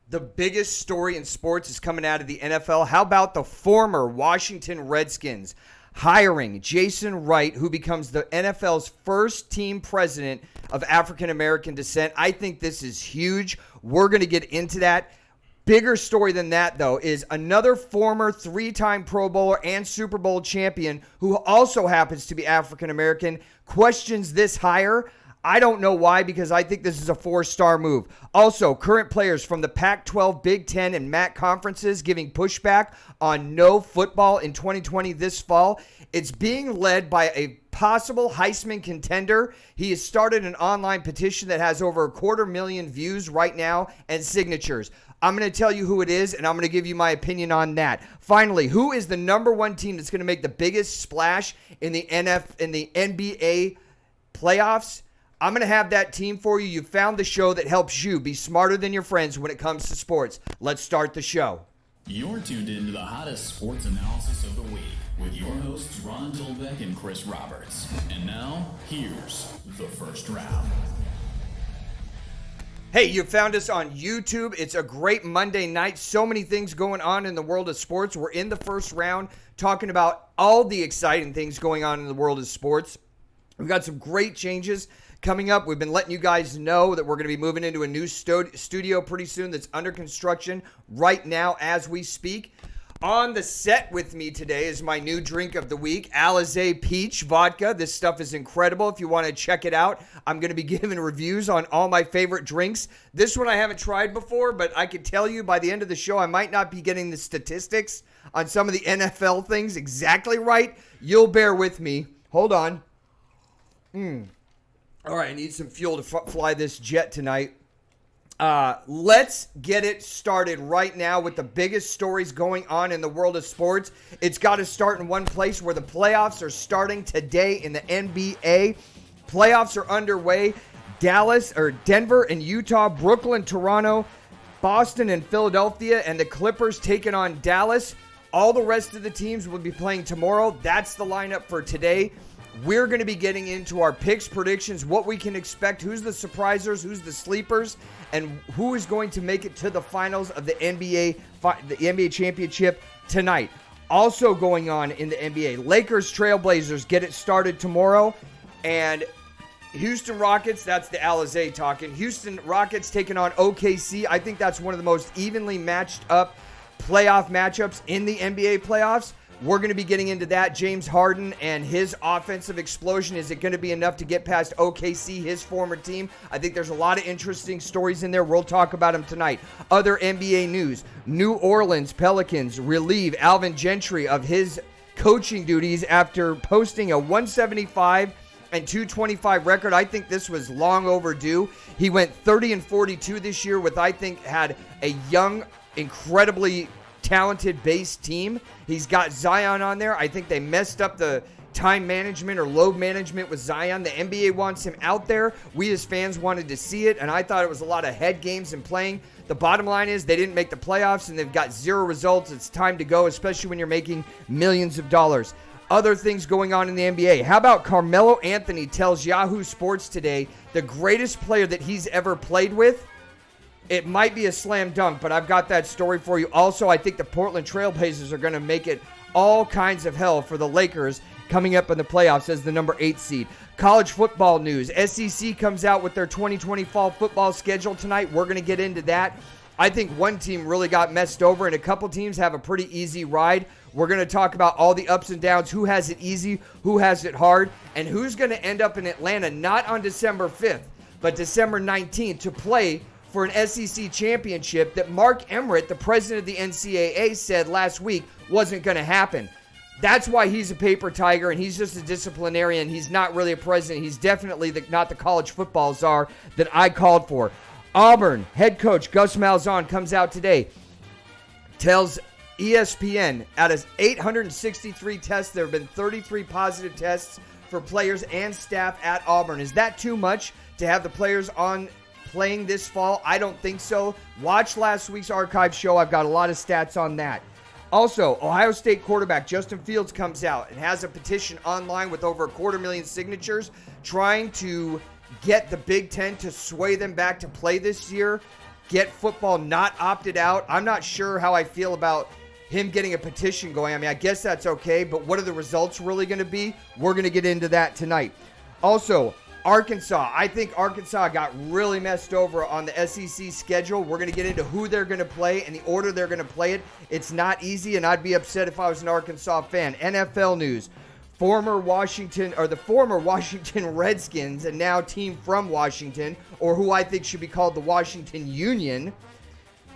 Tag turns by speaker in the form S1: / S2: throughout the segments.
S1: The biggest story in sports is coming out of the NFL. How about the former Washington Redskins hiring Jason Wright, who becomes the NFL's first team president of African American descent? I think this is huge. We're going to get into that. Bigger story than that, though, is another former three-time Pro Bowler and Super Bowl champion who also happens to be African American questions this hire. I don't know why, because I think this is a 4-star move. Also, current players from the Pac-12, Big Ten, and MAC conferences giving pushback on no football in 2020 this fall. It's being led by a possible Heisman contender. He has started an online petition that has over 250,000 views right now and signatures. I'm going to tell you who it is, and I'm going to give you my opinion on that. Finally, who is the number one team that's going to make the biggest splash in the NBA playoffs? I'm going to have that team for you. You found the show that helps you be smarter than your friends when it comes to sports. Let's start the show.
S2: You're tuned in to the hottest sports analysis of the week with your hosts Ron Dolbeck and Chris Roberts. And now, here's the first round.
S1: Hey, you found us on YouTube. It's a great Monday night. So many things going on in the world of sports. We're in the first round talking about all the exciting things going on in the world of sports. We've got some great changes coming up. We've been letting you guys know that we're going to be moving into a new studio pretty soon that's under construction right now as we speak. On the set with me today is my new drink of the week, Alizé Peach Vodka. This stuff is incredible. If you want to check it out, I'm going to be giving reviews on all my favorite drinks. This one I haven't tried before, but I can tell you by the end of the show, I might not be getting the statistics on some of the NFL things exactly right. You'll bear with me. Hold on. All right, I need some fuel to fly this jet tonight. Let's get it started right now with the biggest stories going on in the world of sports. It's got to start in one place where the playoffs are starting today in the NBA. Playoffs are underway. Denver and Utah, Brooklyn, Toronto, Boston and Philadelphia, and the Clippers taking on Dallas. All the rest of the teams will be playing tomorrow. That's the lineup for today. We're going to be getting into our picks, predictions, what we can expect, who's the surprisers, who's the sleepers, and who is going to make it to the finals of the NBA championship tonight. Also going on in the NBA, Lakers Trailblazers get it started tomorrow, and Houston Rockets, that's the Alizé talking. Houston Rockets taking on OKC. I think that's one of the most evenly matched up playoff matchups in the NBA playoffs. We're going to be getting into that. James Harden and his offensive explosion. Is it going to be enough to get past OKC, his former team? I think there's a lot of interesting stories in there. We'll talk about them tonight. Other NBA news. New Orleans Pelicans relieve Alvin Gentry of his coaching duties after posting a 175 and 225 record. I think this was long overdue. He went 30-42 this year with, I think, had a young, incredibly talented base team. He's got Zion on there. I think they messed up the time management or load management with Zion. The NBA wants him out there. We as fans wanted to see it, and I thought it was a lot of head games and playing. The bottom line is they didn't make the playoffs, and they've got zero results. It's time to go, especially when you're making millions of dollars. Other things going on in the NBA. How about Carmelo Anthony tells Yahoo Sports today the greatest player that he's ever played with? It might be a slam dunk, but I've got that story for you. Also, I think the Portland Trailblazers are going to make it all kinds of hell for the Lakers coming up in the playoffs as the number 8 seed. College football news. SEC comes out with their 2020 fall football schedule tonight. We're going to get into that. I think one team really got messed over, and a couple teams have a pretty easy ride. We're going to talk about all the ups and downs, who has it easy, who has it hard, and who's going to end up in Atlanta not on December 5th, but December 19th to play for an SEC championship that Mark Emmert, the president of the NCAA, said last week wasn't going to happen. That's why he's a paper tiger, and he's just a disciplinarian. He's not really a president. He's definitely not the college football czar that I called for. Auburn head coach Gus Malzahn comes out today, tells ESPN out of 863 tests, there have been 33 positive tests for players and staff at Auburn. Is that too much to have the players on playing this fall? I don't think so. Watch last week's archive show. I've got a lot of stats on that. Also, Ohio State quarterback Justin Fields comes out and has a petition online with over 250,000 signatures trying to get the Big Ten to sway them back to play this year. get football not opted out. I'm not sure how I feel about him getting a petition going. I mean, I guess that's okay, but what are the results really going to be? We're going to get into that tonight. Also, Arkansas. I think Arkansas got really messed over on the SEC schedule. We're going to get into who they're going to play and the order they're going to play it. It's not easy, and I'd be upset if I was an Arkansas fan. NFL news. The former Washington Redskins, and now team from Washington, or who I think should be called the Washington Union,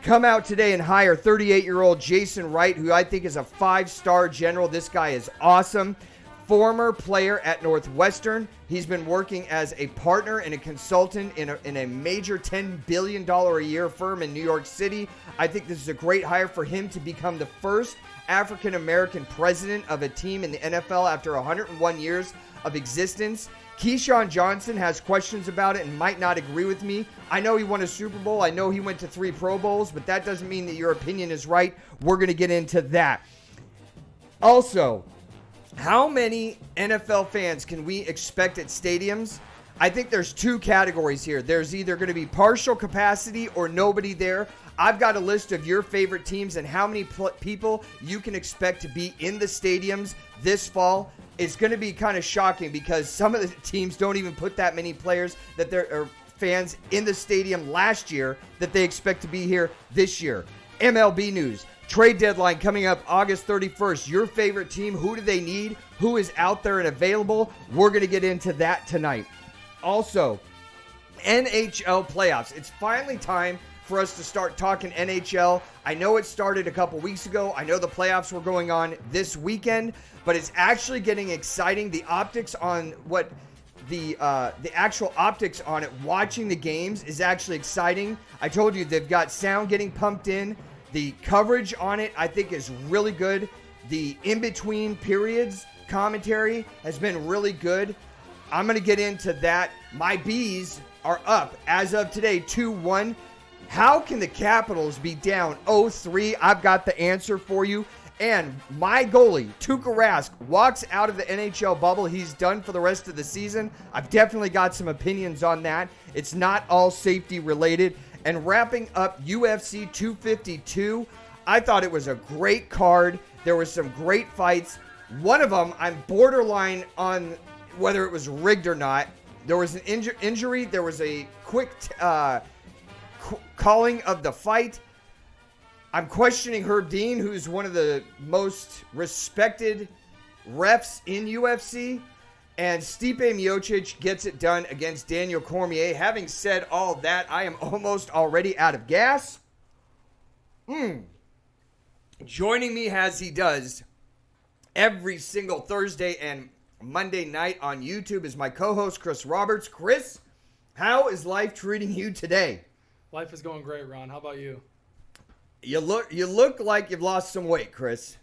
S1: come out today and hire 38-year-old Jason Wright, who I think is a 5-star general. This guy is awesome. Former player at Northwestern. He's been working as a partner and a consultant in a major $10 billion a year firm in New York City. I think this is a great hire for him to become the first African-American president of a team in the NFL after 101 years of existence. Keyshawn Johnson has questions about it and might not agree with me. I know he won a Super Bowl. I know he went to 3 Pro Bowls, but that doesn't mean that your opinion is right. We're going to get into that. Also, how many NFL fans can we expect at stadiums? I think there's 2 categories here. There's either going to be partial capacity or nobody there. I've got a list of your favorite teams and how many people you can expect to be in the stadiums this fall. It's going to be kind of shocking because some of the teams don't even put that many players that they're fans in the stadium last year that they expect to be here this year. MLB news. Trade deadline coming up August 31st. Your favorite team, who do they need? Who is out there and available? We're going to get into that tonight. Also, NHL playoffs. It's finally time for us to start talking NHL. I know it started a couple weeks ago. I know the playoffs were going on this weekend, but it's actually getting exciting. The optics on what the actual optics on it, watching the games, is actually exciting. I told you they've got sound getting pumped in. The coverage on it, I think, is really good. The in-between periods commentary has been really good. I'm going to get into that. My Bees are up as of today, 2-1. How can the Capitals be down 0-3? I've got the answer for you. And my goalie, Tuukka Rask, walks out of the NHL bubble. He's done for the rest of the season. I've definitely got some opinions on that. It's not all safety related. And wrapping up UFC 252, I thought it was a great card. There were some great fights. One of them, I'm borderline on whether it was rigged or not. There was an injury. There was a quick calling of the fight. I'm questioning Herb Dean, who's one of the most respected refs in UFC. And Stipe Miocic gets it done against Daniel Cormier. Having said all that, I am almost already out of gas. Joining me as he does every single Thursday and Monday night on YouTube is my co-host, Chris Roberts. Chris, how is life treating you today?
S3: Life is going great, Ron. How about you?
S1: You look like you've lost some weight, Chris.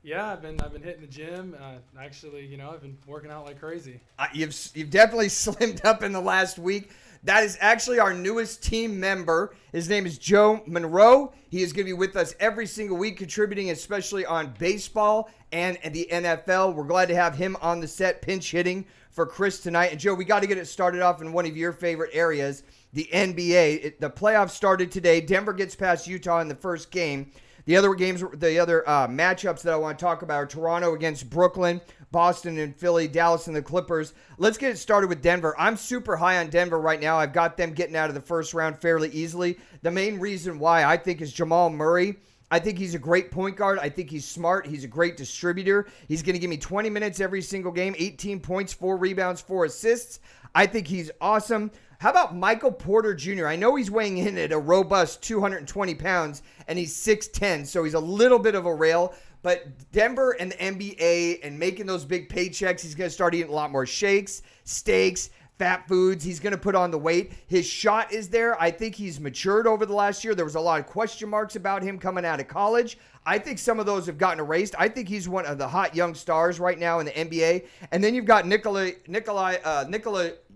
S3: Yeah, I've been hitting the gym. Actually, I've been working out like crazy.
S1: You've definitely slimmed up in the last week. That is actually our newest team member. His name is Joe Monroe. He is going to be with us every single week, contributing especially on baseball and the NFL. We're glad to have him on the set, pinch hitting for Chris tonight. And Joe, we got to get it started off in one of your favorite areas, the NBA. The playoffs started today. Denver gets past Utah in the first game. The other matchups that I want to talk about are Toronto against Brooklyn, Boston and Philly, Dallas and the Clippers. Let's get it started with Denver. I'm super high on Denver right now. I've got them getting out of the first round fairly easily. The main reason why I think is Jamal Murray. I think he's a great point guard. I think he's smart. He's a great distributor. He's going to give me 20 minutes every single game, 18 points, 4 rebounds, 4 assists. I think he's awesome. How about Michael Porter Jr.? I know he's weighing in at a robust 220 pounds, and he's 6'10", so he's a little bit of a rail. But Denver and the NBA and making those big paychecks, he's going to start eating a lot more shakes, steaks, fat foods. He's going to put on the weight. His shot is there. I think he's matured over the last year. There was a lot of question marks about him coming out of college. I think some of those have gotten erased. I think he's one of the hot young stars right now in the NBA. And then you've got Nikola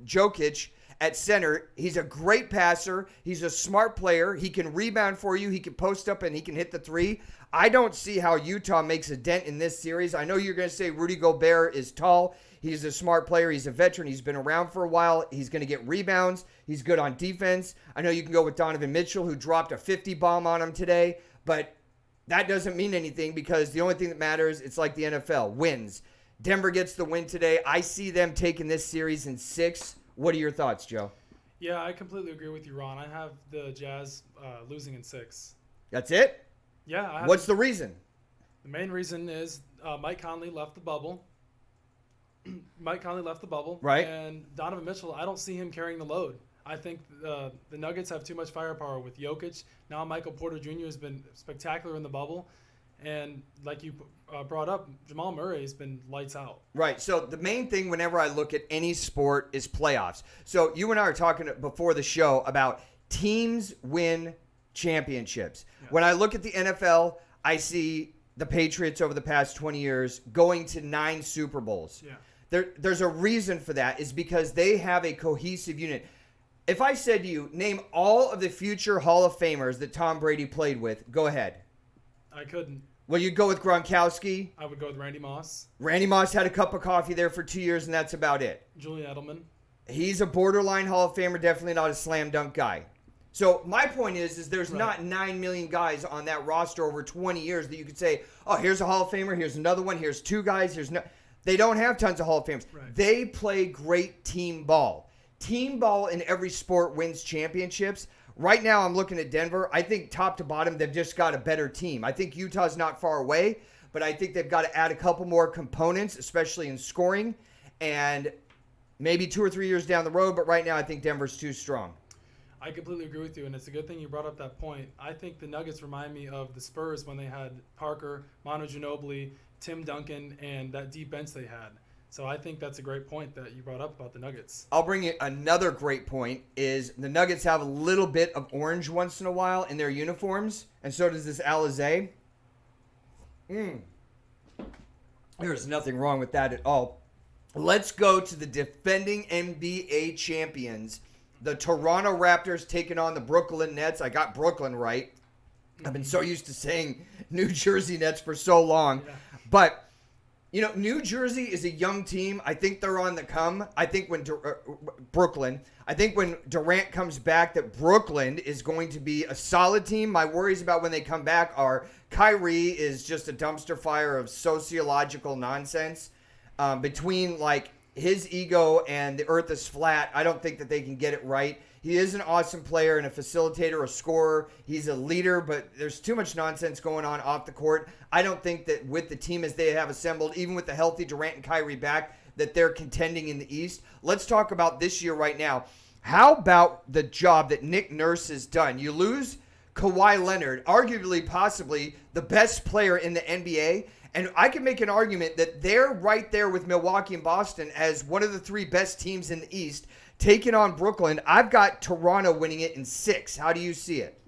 S1: Jokic at center. He's a great passer. He's a smart player. He can rebound for you. He can post up and he can hit the three. I don't see how Utah makes a dent in this series. I know you're going to say Rudy Gobert is tall. He's a smart player. He's a veteran. He's been around for a while. He's going to get rebounds. He's good on defense. I know you can go with Donovan Mitchell, who dropped a 50 bomb on him today, but that doesn't mean anything because the only thing that matters, it's like the NFL, wins. Denver gets the win today. I see them taking this series in 6. What are your thoughts, Joe?
S3: Yeah, I completely agree with you, Ron. I have the Jazz losing in 6.
S1: That's it?
S3: Yeah.
S1: What's the reason?
S3: The main reason is Mike Conley left the bubble.
S1: Right.
S3: And Donovan Mitchell, I don't see him carrying the load. I think the Nuggets have too much firepower with Jokic. Now Michael Porter Jr. has been spectacular in the bubble. And like you brought up, Jamal Murray has been lights out.
S1: Right. So the main thing whenever I look at any sport is playoffs. So you and I were talking before the show about teams win championships. Yeah. When I look at the NFL, I see the Patriots over the past 20 years going to 9 Super Bowls.
S3: Yeah.
S1: There's a reason for that, is because they have a cohesive unit. If I said to you, name all of the future Hall of Famers that Tom Brady played with, go ahead.
S3: I couldn't.
S1: Well, you'd go with Gronkowski.
S3: I would go with Randy Moss.
S1: Randy Moss had a cup of coffee there for 2 years, and that's about it.
S3: Julian Edelman.
S1: He's a borderline Hall of Famer, definitely not a slam dunk guy. So my point is there's not 9 million guys on that roster over 20 years that you could say, oh, here's a Hall of Famer, here's another one, here's 2 guys, They don't have tons of Hall of Famers.
S3: Right.
S1: They play great team ball. Team ball in every sport wins championships. Right now, I'm looking at Denver. I think top to bottom, they've just got a better team. I think Utah's not far away, but I think they've got to add a couple more components, especially in scoring, and maybe 2 or 3 years down the road. But right now, I think Denver's too strong.
S3: I completely agree with you, and it's a good thing you brought up that point. I think the Nuggets remind me of the Spurs when they had Parker, Manu Ginobili, Tim Duncan, and that deep bench they had. So I think that's a great point that you brought up about the Nuggets.
S1: I'll bring you another great point is the Nuggets have a little bit of orange once in a while in their uniforms, and so does this Alizé. There's nothing wrong with that at all. Let's go to the defending NBA champions, the Toronto Raptors taking on the Brooklyn Nets. I got Brooklyn right. I've been so used to saying New Jersey Nets for so long.
S3: Yeah.
S1: But you know, New Jersey is a young team. I think they're on the come. I think when Brooklyn, I think when Durant comes back, that Brooklyn is going to be a solid team. My worries about when they come back are Kyrie is just a dumpster fire of sociological nonsense. Between like his ego and the earth is flat, I don't think that they can get it right. He is an awesome player and a facilitator, a scorer. He's a leader, but there's too much nonsense going on off the court. I don't think that with the team as they have assembled, even with the healthy Durant and Kyrie back, that they're contending in the East. Let's talk about this year right now. How about the job that Nick Nurse has done? You lose Kawhi Leonard, arguably, possibly the best player in the NBA, and I can make an argument that they're right there with Milwaukee and Boston as one of the 3 best teams in the East. Taking on Brooklyn, I've got Toronto winning it in 6. How do you see it?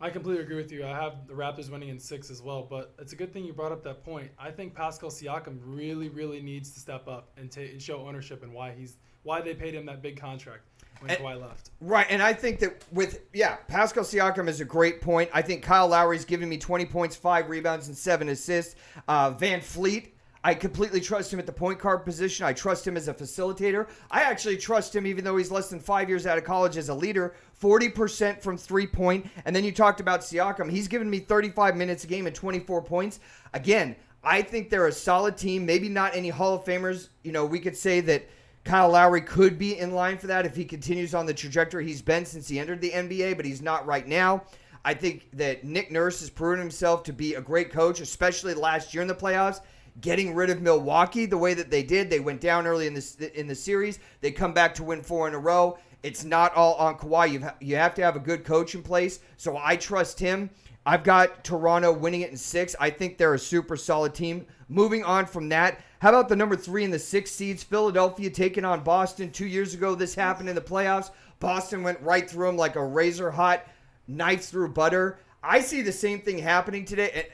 S3: I completely agree with you. I have the Raptors winning in 6 as well, but it's a good thing you brought up that point. I think Pascal Siakam really, really needs to step up and show ownership and why they paid him that big contract when Kawhi left.
S1: Right, and I think that Pascal Siakam is a great point. I think Kyle Lowry's giving me 20 points, 5 rebounds, and 7 assists. Van Fleet, I completely trust him at the point guard position. I trust him as a facilitator. I actually trust him, even though he's less than 5 years out of college, as a leader. 40% from 3-point. And then you talked about Siakam. He's given me 35 minutes a game and 24 points. Again, I think they're a solid team. Maybe not any Hall of Famers. You know, we could say that Kyle Lowry could be in line for that if he continues on the trajectory he's been since he entered the NBA, but he's not right now. I think that Nick Nurse has proven himself to be a great coach, especially last year in the playoffs. Getting rid of Milwaukee the way that they did. They went down early in the series. They come back to win 4 in a row. It's not all on Kawhi. You have to have a good coach in place. So I trust him. I've got Toronto winning it in 6. I think they're a super solid team. Moving on from that, how about the number 3 and the 6 seeds? Philadelphia taking on Boston. 2 years ago, this happened in the playoffs. Boston went right through them like a razor-hot knife through butter. I see the same thing happening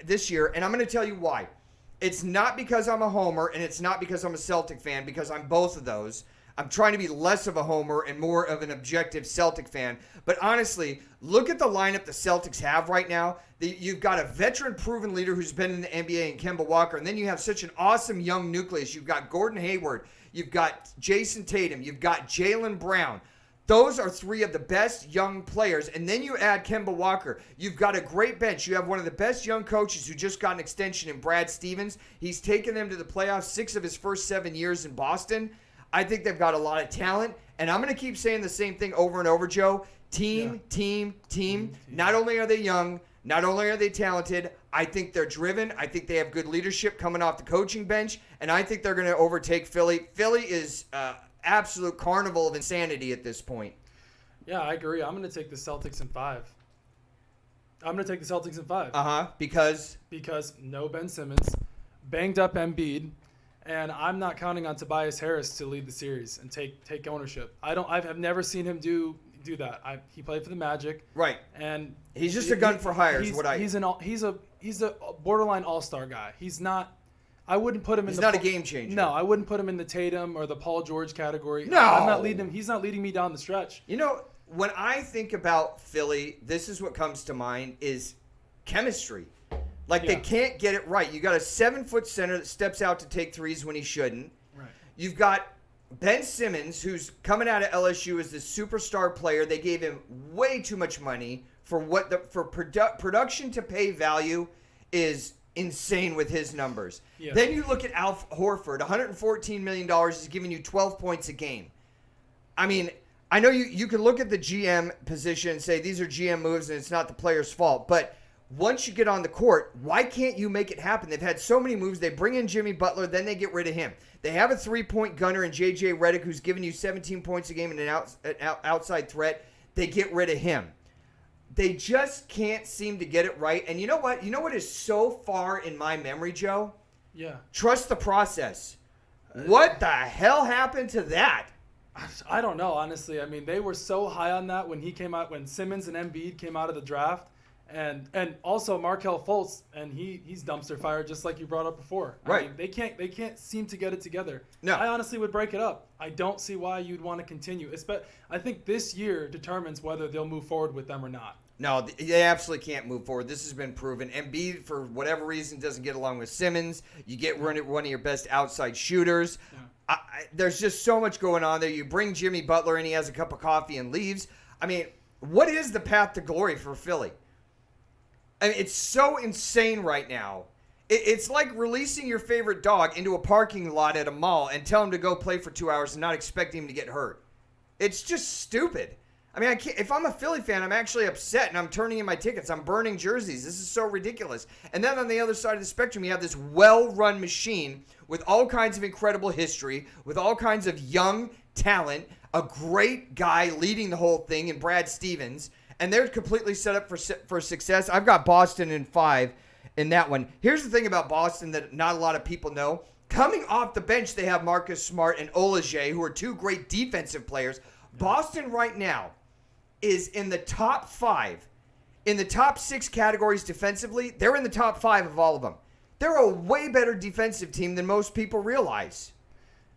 S1: this year, and I'm going to tell you why. It's not because I'm a homer, and it's not because I'm a Celtic fan, because I'm both of those. I'm trying to be less of a homer and more of an objective Celtic fan. But honestly, look at the lineup the Celtics have right now. You've got a veteran proven leader who's been in the NBA in Kemba Walker, and then you have such an awesome young nucleus. You've got Gordon Hayward, you've got Jason Tatum, you've got Jaylen Brown. Those are three of the best young players. And then you add Kemba Walker. You've got a great bench. You have one of the best young coaches who just got an extension in Brad Stevens. He's taken them to the playoffs 6 of his first 7 years in Boston. I think they've got a lot of talent. And I'm going to keep saying the same thing over and over, Joe. Team. Not only are they young, not only are they talented, I think they're driven. I think they have good leadership coming off the coaching bench. And I think they're going to overtake Philly. Philly is absolute carnival of insanity at this point.
S3: Yeah, I agree. I'm going to take the Celtics in 5.
S1: Because
S3: no Ben Simmons, banged up Embiid, and I'm not counting on Tobias Harris to lead the series and take ownership. I've never seen him do that. He played for the Magic,
S1: right?
S3: And
S1: he's just a gun for hire.
S3: He's a borderline all-star guy. He's not. I wouldn't put him in.
S1: He's not a game changer.
S3: No, I wouldn't put him in the Tatum or the Paul George category.
S1: No,
S3: I'm not leading him. He's not leading me down the stretch.
S1: You know, when I think about Philly, this is what comes to mind is chemistry. They can't get it right. You got a 7-foot center that steps out to take threes when he shouldn't.
S3: Right.
S1: You've got Ben Simmons, who's coming out of LSU as the superstar player. They gave him way too much money for production to pay value is insane with his numbers.
S3: Yeah. Then
S1: Then you look at Al Horford, $114 million. He's giving you 12 points a game. I mean, I know you can look at the GM position and say these are GM moves and it's not the player's fault. But once you get on the court, why can't you make it happen? They've had so many moves. They bring in Jimmy Butler, then they get rid of him. They have a 3-point gunner in J.J. Redick who's giving you 17 points a game and an outside threat. They get rid of him. They just can't seem to get it right. And you know what? You know what is so far in my memory, Joe?
S3: Yeah.
S1: Trust the process. What the hell happened to that?
S3: I don't know, honestly. I mean, they were so high on that when he came out, when Simmons and Embiid came out of the draft. And also Markelle Fultz, and he's dumpster fire, just like you brought up before.
S1: Right.
S3: I mean, they can't seem to get it together.
S1: No.
S3: I honestly would break it up. I don't see why you'd want to continue. I think this year determines whether they'll move forward with them or not.
S1: No, they absolutely can't move forward. This has been proven. Embiid, for whatever reason, doesn't get along with Simmons. You get one of your best outside shooters.
S3: Yeah.
S1: There's just so much going on there. You bring Jimmy Butler in, he has a cup of coffee and leaves. I mean, what is the path to glory for Philly? I mean, it's so insane right now. It's like releasing your favorite dog into a parking lot at a mall and tell him to go play for 2 hours and not expecting him to get hurt. It's just stupid. I mean, if I'm a Philly fan, I'm actually upset and I'm turning in my tickets. I'm burning jerseys. This is so ridiculous. And then on the other side of the spectrum, you have this well-run machine with all kinds of incredible history, with all kinds of young talent, a great guy leading the whole thing in Brad Stevens, and they're completely set up for success. I've got Boston in 5 in that one. Here's the thing about Boston that not a lot of people know. Coming off the bench, they have Marcus Smart and Olajay, who are 2 great defensive players. Boston right now is in the top 5. In the top 6 categories defensively, they're in the top 5 of all of them. They're a way better defensive team than most people realize.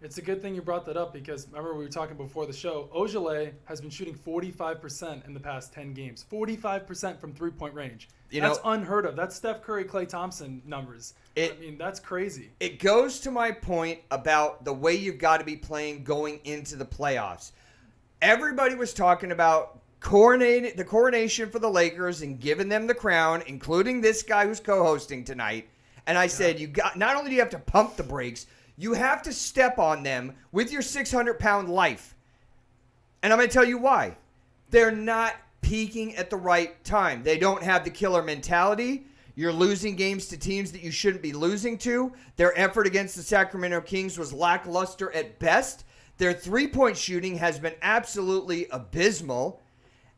S3: It's a good thing you brought that up because remember we were talking before the show. Ojale has been shooting 45% in the past 10 games. 45% from three-point range. That's unheard of. That's Steph Curry, Klay Thompson numbers. I mean, that's crazy.
S1: It goes to my point about the way you've got to be playing going into the playoffs. Everybody was talking about the coronation for the Lakers and giving them the crown, including this guy who's co-hosting tonight. And I said, not only do you have to pump the brakes, you have to step on them with your 600-pound life. And I'm going to tell you why. They're not peaking at the right time. They don't have the killer mentality. You're losing games to teams that you shouldn't be losing to. Their effort against the Sacramento Kings was lackluster at best. Their three-point shooting has been absolutely abysmal.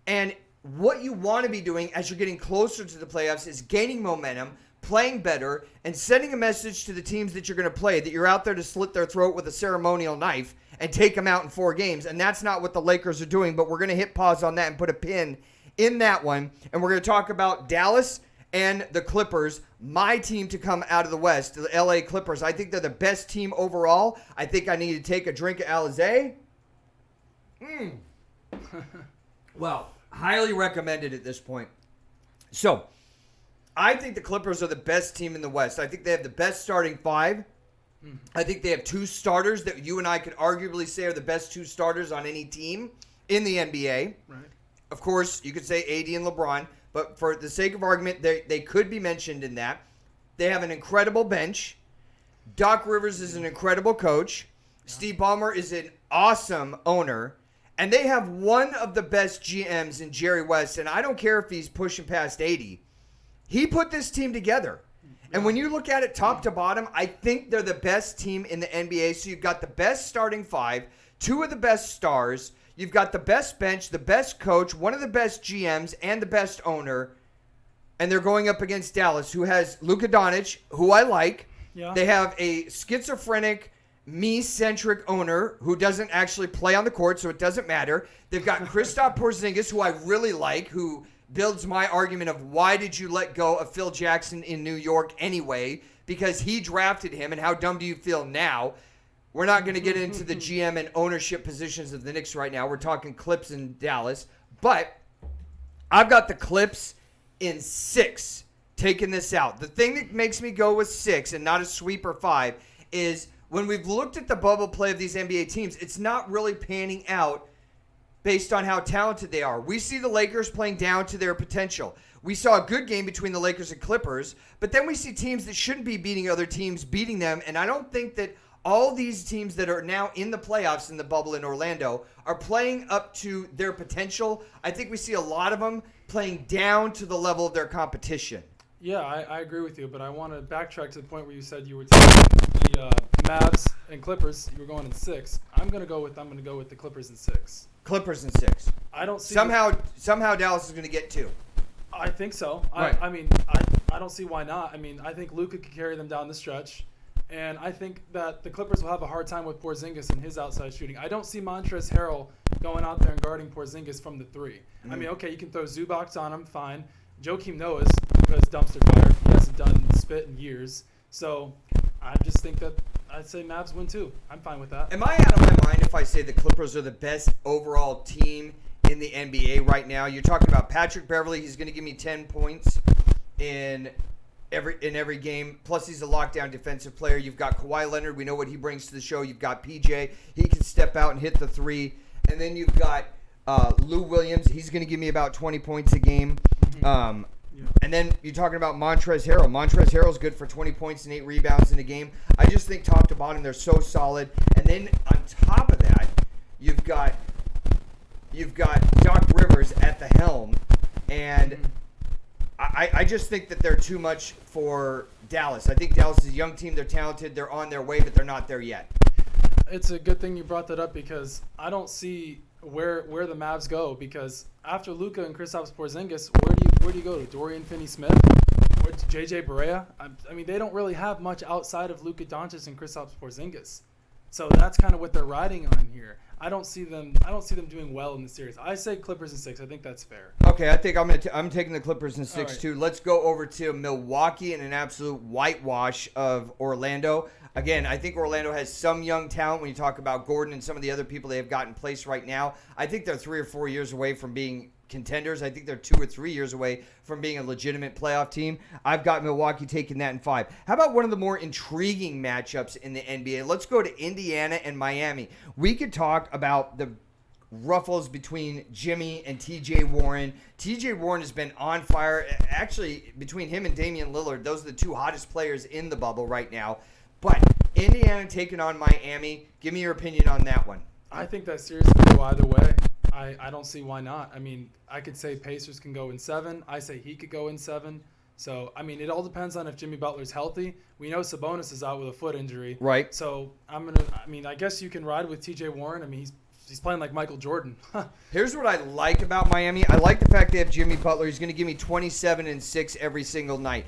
S1: And what you want to be doing as you're getting closer to the playoffs is gaining momentum, playing better, and sending a message to the teams that you're going to play that you're out there to slit their throat with a ceremonial knife and take them out in 4 games. And that's not what the Lakers are doing, but we're going to hit pause on that and put a pin in that one. And we're going to talk about Dallas and the Clippers, my team to come out of the West, the LA Clippers. I think they're the best team overall. I think I need to take a drink of Alizé. Well, highly recommended at this point. So, I think the Clippers are the best team in the West. I think they have the best starting five. I think they have two starters that you and I could arguably say are the best two starters on any team in the NBA.
S3: Right.
S1: Of course, you could say AD and LeBron, but for the sake of argument, they could be mentioned in that. They have an incredible bench. Doc Rivers is an incredible coach. Steve Ballmer is an awesome owner. And they have one of the best GMs in Jerry West, and I don't care if he's pushing past 80. He put this team together. And when you look at it top to bottom, I think they're the best team in the NBA. So you've got the best starting five, two of the best stars. You've got the best bench, the best coach, one of the best GMs, and the best owner. And they're going up against Dallas, who has Luka Doncic, who I like.
S3: Yeah.
S1: They have a schizophrenic, me-centric owner who doesn't actually play on the court, so it doesn't matter. They've got Kristaps Porzingis, who I really like, who builds my argument of why did you let go of Phil Jackson in New York anyway? Because he drafted him, and how dumb do you feel now? We're not going to get into the GM and ownership positions of the Knicks right now. We're talking Clips in Dallas. But I've got the Clips in 6, taking this out. The thing that makes me go with 6 and not a sweep or 5 is when we've looked at the bubble play of these NBA teams, it's not really panning out based on how talented they are. We see the Lakers playing down to their potential. We saw a good game between the Lakers and Clippers, but then we see teams that shouldn't be beating other teams beating them, and I don't think that all these teams that are now in the playoffs in the bubble in Orlando are playing up to their potential. I think we see a lot of them playing down to the level of their competition.
S3: Yeah, I agree with you, but I want to backtrack to the point where you said you were taking the Mavs and Clippers. You were going in 6. I'm going to go with the Clippers in 6.
S1: Clippers in 6.
S3: I don't see
S1: Somehow Dallas is going to get 2.
S3: I think so.
S1: Right.
S3: I don't see why not. I mean, I think Luka could carry them down the stretch, and I think that the Clippers will have a hard time with Porzingis and his outside shooting. I don't see Montrezl Harrell going out there and guarding Porzingis from the 3. I mean, okay, you can throw Zubac on him, fine. Joakim Noah's because dumpster fire. He hasn't done spit in years. So I just think that I'd say Mavs win too. I'm fine with that.
S1: Am I out of my mind if I say the Clippers are the best overall team in the NBA right now? You're talking about Patrick Beverley. He's going to give me 10 points in every game. Plus, he's a lockdown defensive player. You've got Kawhi Leonard. We know what he brings to the show. You've got PJ. He can step out and hit the 3. And then you've got Lou Williams. He's going to give me about 20 points a game. And then you're talking about Montrezl Harrell. Montrezl Harrell's good for 20 points and 8 rebounds in a game. I just think top to bottom they're so solid. And then on top of that, you've got Doc Rivers at the helm, and I just think that they're too much for Dallas. I think Dallas is a young team. They're talented. They're on their way, but they're not there yet.
S3: It's a good thing you brought that up because I don't see where the Mavs go, because after Luka and Kristaps Porzingis, where do you go to? Dorian Finney-Smith or to JJ Barea? I mean, they don't really have much outside of Luka Doncic and Kristaps Porzingis. So that's kind of what they're riding on here. I don't see them doing well in the series. I say Clippers in 6. I think that's fair.
S1: Okay, I think I'm taking the Clippers in 6
S3: right.
S1: too. Let's go over to Milwaukee and an absolute whitewash of Orlando. Again, I think Orlando has some young talent when you talk about Gordon and some of the other people they have got in place right now. I think they're 3 or 4 years away from being contenders. I think they're 2 or 3 years away from being a legitimate playoff team. I've got Milwaukee taking that in 5. How about one of the more intriguing matchups in the NBA? Let's go to Indiana and Miami. We could talk about the ruffles between Jimmy and TJ Warren. TJ Warren has been on fire. Actually, between him and Damian Lillard, those are the 2 hottest players in the bubble right now. But Indiana taking on Miami. Give me your opinion on that one.
S3: I think that series could go either way. I don't see why not. I mean, I could say Pacers can go in 7. I say he could go in 7. So, I mean, it all depends on if Jimmy Butler's healthy. We know Sabonis is out with a foot injury.
S1: Right.
S3: So, I guess you can ride with TJ Warren. I mean, he's playing like Michael Jordan.
S1: Here's what I like about Miami. I like the fact they have Jimmy Butler. He's going to give me 27 and 6 every single night.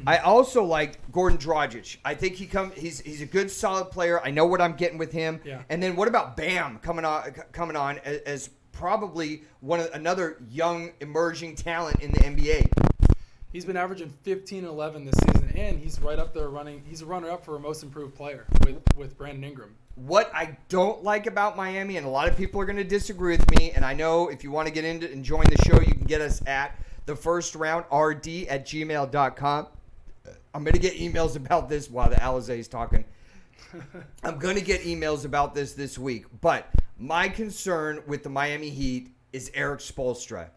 S1: I also like Goran Dragic. I think he's a good, solid player. I know what I'm getting with him.
S3: Yeah.
S1: And then what about Bam coming on as probably another young emerging talent in the NBA?
S3: He's been averaging 15 and 11 this season, and he's right up there running. He's a runner-up for a most improved player with Brandon Ingram.
S1: What I don't like about Miami, and a lot of people are going to disagree with me, and I know if you want to get into and join the show, you can get us at thefirstrd@gmail.com. I'm going to get emails about this while the Alizé is talking. I'm going to get emails about this week, but my concern with the Miami Heat is Eric Spoelstra.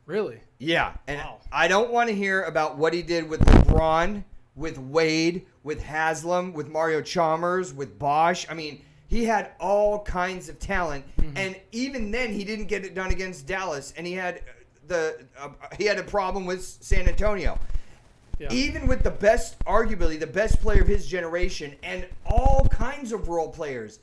S3: Really?
S1: Yeah, and
S3: Wow.
S1: I don't want to hear about what he did with LeBron, with Wade, with Haslam, with Mario Chalmers, with Bosch. I mean, he had all kinds of talent, and even then, he didn't get it done against Dallas, and he had a problem with San Antonio.
S3: Yeah.
S1: Even with arguably the best player of his generation, and all kinds of role players,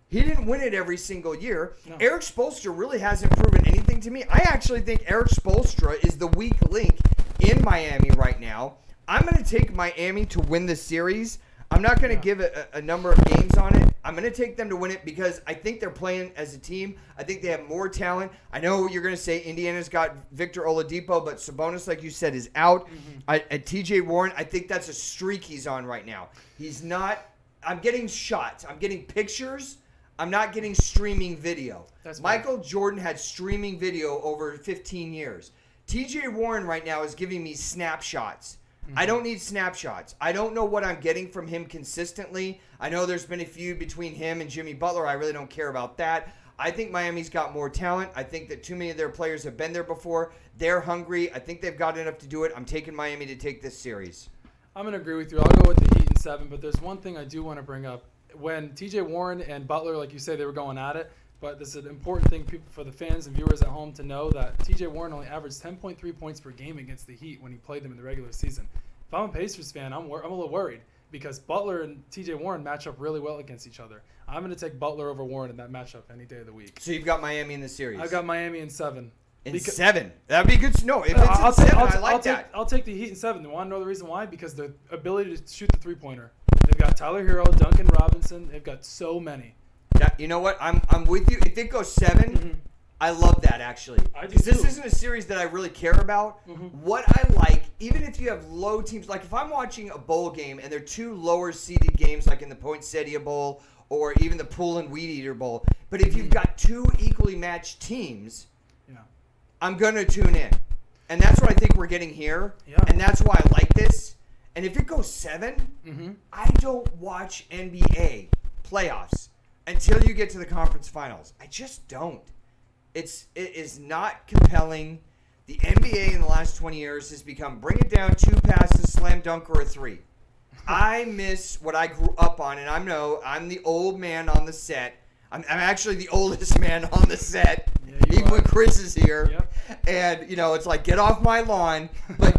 S1: he didn't win it every single year.
S3: No.
S1: Eric Spoelstra really hasn't proven anything to me. I actually think Eric Spoelstra is the weak link in Miami right now. I'm going to take Miami to win the series. I'm not going to give a number of games on it. I'm going to take them to win it because I think they're playing as a team. I think they have more talent. I know you're going to say Indiana's got Victor Oladipo, but Sabonis, like you said, is out. At TJ Warren, I think that's a streak he's on right now. He's not – I'm getting shots. I'm getting pictures. I'm not getting streaming video.
S3: That's
S1: Michael Jordan had streaming video over 15 years. TJ Warren right now is giving me snapshots. I don't need snapshots. I don't know what I'm getting from him consistently. I know there's been a feud between him and Jimmy Butler. I really don't care about that. I think Miami's got more talent. I think that too many of their players have been there before. They're hungry. I think they've got enough to do it. I'm taking Miami to take this series.
S3: I'm going to agree with you. I'll go with the Heat in 7, but there's one thing I do want to bring up. When TJ Warren and Butler, like you say, they were going at it, but this is an important thing for the fans and viewers at home to know that TJ Warren only averaged 10.3 points per game against the Heat when he played them in the regular season. If I'm a Pacers fan, I'm a little worried because Butler and TJ Warren match up really well against each other. I'm going to take Butler over Warren in that matchup any day of the week.
S1: So you've got Miami in the series.
S3: I've got Miami in 7.
S1: In 7? That'd be good to know. If it's in 7, I like that.
S3: I'll take the Heat in 7. You want to know the reason why? Because the ability to shoot the three-pointer. They've got Tyler Hero, Duncan Robinson. They've got so many.
S1: Yeah, you know what? I'm with you. If it goes 7, I love that, actually.
S3: I do
S1: Because this
S3: too.
S1: isn't a series that I really care about. What I like, even if you have low teams, like if I'm watching a bowl game and they're two lower-seeded games, like in the Poinsettia Bowl or even the Pool and Weed Eater Bowl, but if you've got two equally matched teams,
S3: Yeah.
S1: I'm going to tune in. And that's what I think we're getting here.
S3: Yeah.
S1: And that's why I like this. And if it goes 7, I don't watch NBA playoffs until you get to the conference finals. I just don't. It is not compelling. The NBA in the last 20 years has become bring it down, 2 passes, slam dunk, or a 3. I miss what I grew up on, and I'm the old man on the set. I'm actually the oldest man on the set, even when Chris is here.
S3: Yep.
S1: And, it's like, get off my lawn. But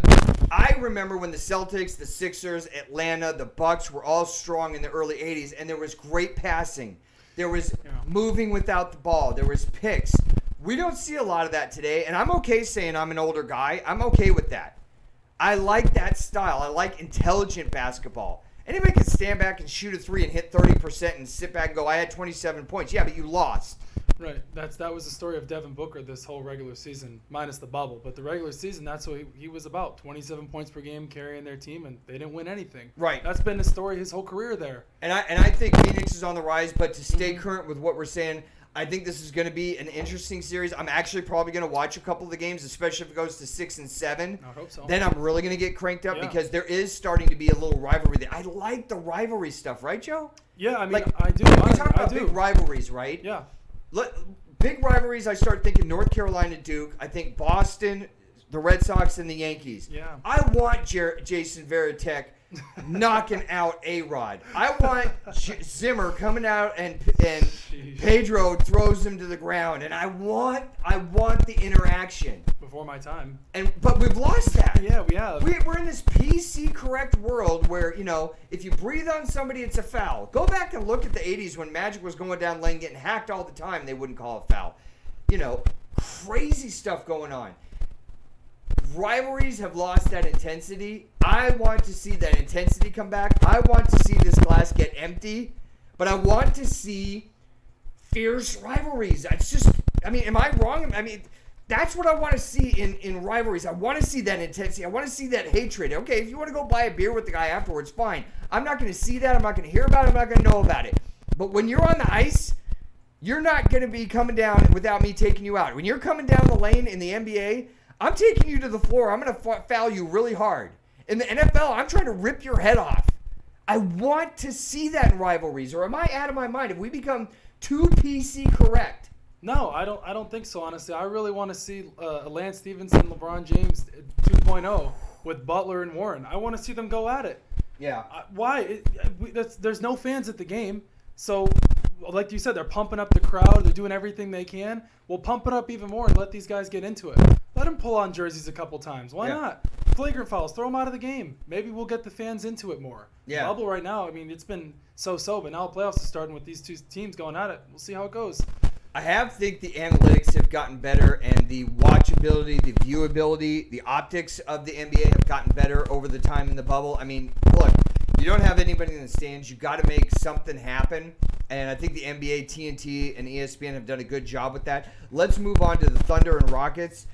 S1: I remember when the Celtics, the Sixers, Atlanta, the Bucks were all strong in the early 80s, and there was great passing. There was moving without the ball. There was picks. We don't see a lot of that today, and I'm okay saying I'm an older guy. I'm okay with that. I like that style. I like intelligent basketball. Anybody can stand back and shoot a 3 and hit 30% and sit back and go, I had 27 points. Yeah, but you lost.
S3: Right. That was the story of Devin Booker this whole regular season, minus the bubble. But the regular season, that's what he was about. 27 points per game carrying their team, and they didn't win anything.
S1: Right.
S3: That's been the story his whole career there.
S1: And I think Phoenix is on the rise, but to stay current with what we're saying, I think this is going to be an interesting series. I'm actually probably going to watch a couple of the games, especially if it goes to 6 and 7.
S3: I hope so.
S1: Then I'm really going to get cranked up
S3: Yeah.
S1: because there is starting to be a little rivalry there. I like the rivalry stuff, right, Joe?
S3: Yeah, I mean,
S1: Like,
S3: I do.
S1: We talk
S3: I
S1: about
S3: do.
S1: big rivalries, right?
S3: Yeah.
S1: Big rivalries, I start thinking North Carolina, Duke. I think Boston, the Red Sox, and the Yankees.
S3: Yeah.
S1: I want Jason Varitek knocking out A-Rod. I want Zimmer coming out and Pedro throws him to the ground, and I want the interaction.
S3: Before my time.
S1: But we've lost that.
S3: Yeah, we have.
S1: We're in this PC correct world where, if you breathe on somebody, it's a foul. Go back and look at the 80s when Magic was going down lane getting hacked all the time. They wouldn't call a foul. Crazy stuff going on. Rivalries have lost that intensity. I want to see that intensity come back. I want to see this glass get empty. But I want to see fierce rivalries. It's just, am I wrong? That's what I want to see in rivalries. I want to see that intensity. I want to see that hatred. Okay, if you want to go buy a beer with the guy afterwards, fine. I'm not going to see that. I'm not going to hear about it. I'm not going to know about it. But when you're on the ice, you're not going to be coming down without me taking you out. When you're coming down the lane in the NBA, I'm taking you to the floor. I'm going to foul you really hard. In the NFL, I'm trying to rip your head off. I want to see that in rivalries. Or am I out of my mind? If we become too PC correct?
S3: No, I don't think so, honestly. I really want to see Lance Stevenson, LeBron James 2.0 with Butler and Warren. I want to see them go at it.
S1: Yeah.
S3: Why? There's no fans at the game. So, like you said, they're pumping up the crowd. They're doing everything they can. We'll pump it up even more and let these guys get into it. Let them pull on jerseys a couple times. Why not? Flagrant fouls. Throw them out of the game. Maybe we'll get the fans into it more.
S1: Yeah.
S3: Bubble right now, I mean, it's been so-so, but now the playoffs are starting with these two teams going at it. We'll see how it goes.
S1: I think the analytics have gotten better, and the watchability, the viewability, the optics of the NBA have gotten better over the time in the bubble. I mean, look, you don't have anybody in the stands. You got to make something happen, and I think the NBA, TNT, and ESPN have done a good job with that. Let's move on to the Thunder and Rockets.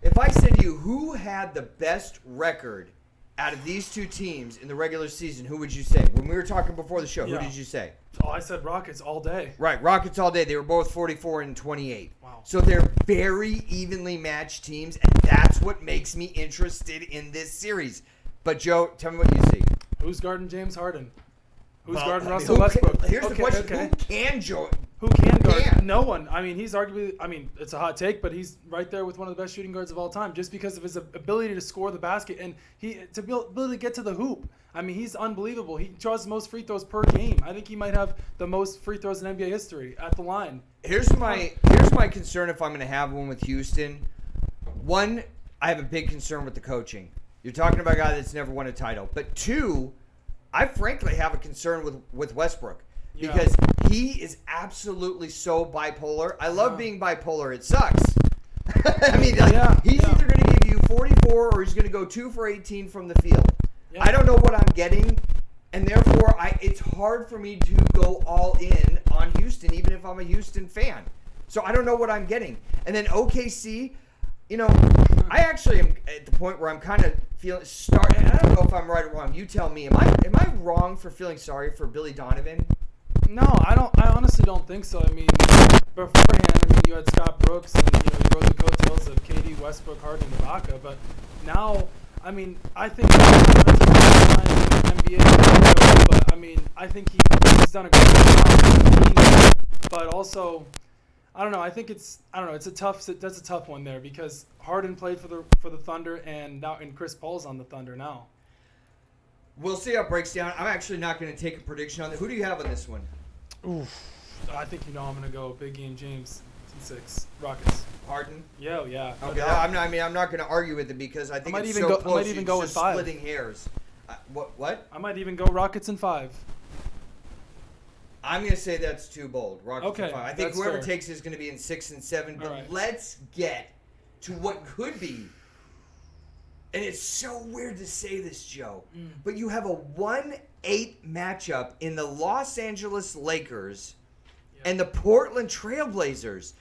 S1: If I said to you who had the best record out of these two teams in the regular season, who would you say? When we were talking before the show, who did you say?
S3: Oh, I said Rockets all day.
S1: Right, Rockets all day. They were both 44 and 28.
S3: Wow.
S1: So they're very evenly matched teams, and that's what makes me interested in this series. But, Joe, tell me what you see.
S3: Who's guarding James Harden? Who's
S1: Well,
S3: guarding
S1: I mean,
S3: Russell
S1: who
S3: Westbrook?
S1: can- here's the question.
S3: Okay.
S1: Who can Joe?
S3: Who can guard?
S1: can?
S3: No one. I mean, he's arguably, it's a hot take, but he's right there with one of the best shooting guards of all time just because of his ability to score the basket and ability to get to the hoop. I mean, he's unbelievable. He draws the most free throws per game. I think he might have the most free throws in NBA history at the line.
S1: Here's my concern if I'm going to have one with Houston. One, I have a big concern with the coaching. You're talking about a guy that's never won a title. But two, I frankly have a concern with Westbrook because he is absolutely so bipolar. I love being bipolar. It sucks. I mean, he's either going to give you 44 or he's going to go 2 for 18 from the field. Yeah. I don't know what I'm getting, and therefore it's hard for me to go all in on Houston, even if I'm a Houston fan. So I don't know what I'm getting. And then OKC, I actually am at the point where I'm kind of feeling and I don't know if I'm right or wrong. You tell me. Am I wrong for feeling sorry for Billy Donovan?
S3: No, I don't. I honestly don't think so. I mean, beforehand, you had Scott Brooks, and you rode the coattails of KD, Westbrook, Harden, and Ibaka. But now, I think Donovan's a good line in the NBA. But I think he's done a great job. But also, I don't know. I think it's that's a tough one there because Harden played for the Thunder, and Chris Paul's on the Thunder now.
S1: We'll see how it breaks down. I'm actually not going to take a prediction on that. Who do you have on this one?
S3: Oof. I think I'm going to go big game James 6 Rockets.
S1: Harden?
S3: Yeah.
S1: Okay. I'm not going to argue with it because I think it's so close.
S3: I might even go with 5.
S1: Splitting hairs. What?
S3: I might even go Rockets in 5.
S1: I'm going to say that's too bold. Rockets in 5. I think whoever
S3: fair.
S1: takes it is going to be in 6 and 7. But
S3: right.
S1: Let's get to what could be. And it's so weird to say this, Joe, but you have a 1-8 matchup in the Los Angeles Lakers and the Portland Trailblazers.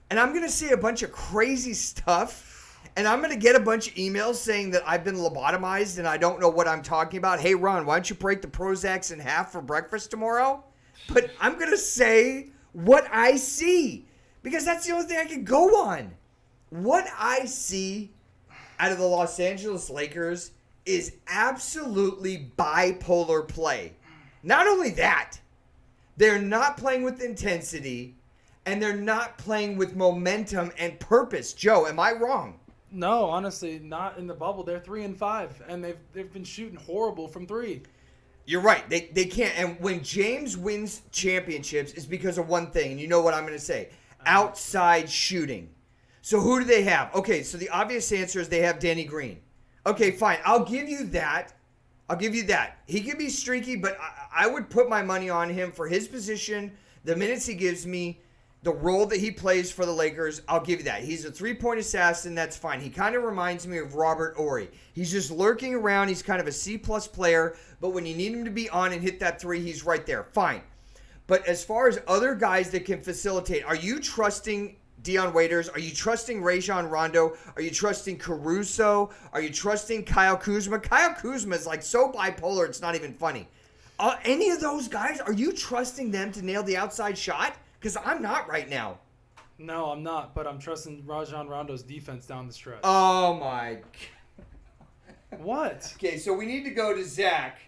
S1: And I'm going to say a bunch of crazy stuff, and I'm going to get a bunch of emails saying that I've been lobotomized and I don't know what I'm talking about. Hey, Ron, why don't you break the Prozacs in half for breakfast tomorrow? But I'm going to say what I see because that's the only thing I can go on. What I see out of the Los Angeles Lakers is absolutely bipolar play. Not only that, they're not playing with intensity, and they're not playing with momentum and purpose. Joe, am I wrong?
S3: No, honestly, not in the bubble. They're 3 and 5, and they've been shooting horrible from 3.
S1: You're right. They can't. And when James wins championships, it's because of one thing, and you know what I'm going to say. Outside shooting. So who do they have? Okay, so the obvious answer is they have Danny Green. Okay, fine. I'll give you that. He can be streaky, but I would put my money on him for his position, the minutes he gives me, the role that he plays for the Lakers. I'll give you that. He's a three-point assassin. That's fine. He kind of reminds me of Robert Horry. He's just lurking around. He's kind of a C-plus player, but when you need him to be on and hit that three, he's right there. Fine. But as far as other guys that can facilitate, are you trusting Dion Waiters? Are you trusting Rajon Rondo? Are you trusting Caruso? Are you trusting Kyle Kuzma? Kyle Kuzma is like so bipolar, it's not even funny. Any of those guys, are you trusting them to nail the outside shot? Because I'm not right now.
S3: No, I'm not, but I'm trusting Rajon Rondo's defense down the stretch.
S1: Oh, my.
S3: What?
S1: Okay, so we need to go to Zach.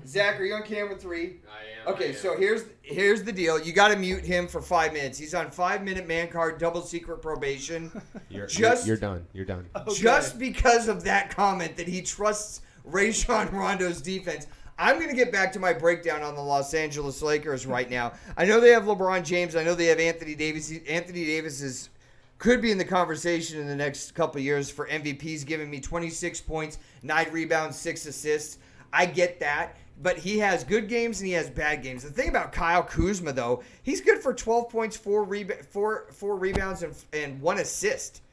S1: Zach, are you on camera 3?
S4: I am.
S1: Okay,
S4: I am.
S1: so here's the deal. You got to mute him for 5 minutes. He's on 5-minute man card, double secret probation.
S4: You're done. You're done.
S3: Okay.
S1: Just because of that comment that he trusts Rajon Rondo's defense. I'm going to get back to my breakdown on the Los Angeles Lakers right now. I know they have LeBron James. I know they have Anthony Davis. Anthony Davis could be in the conversation in the next couple of years for MVP. He's giving me 26 points, 9 rebounds, 6 assists. I get that. But he has good games and he has bad games. The thing about Kyle Kuzma, though, he's good for 12 points, 4 rebounds, and 1 assist.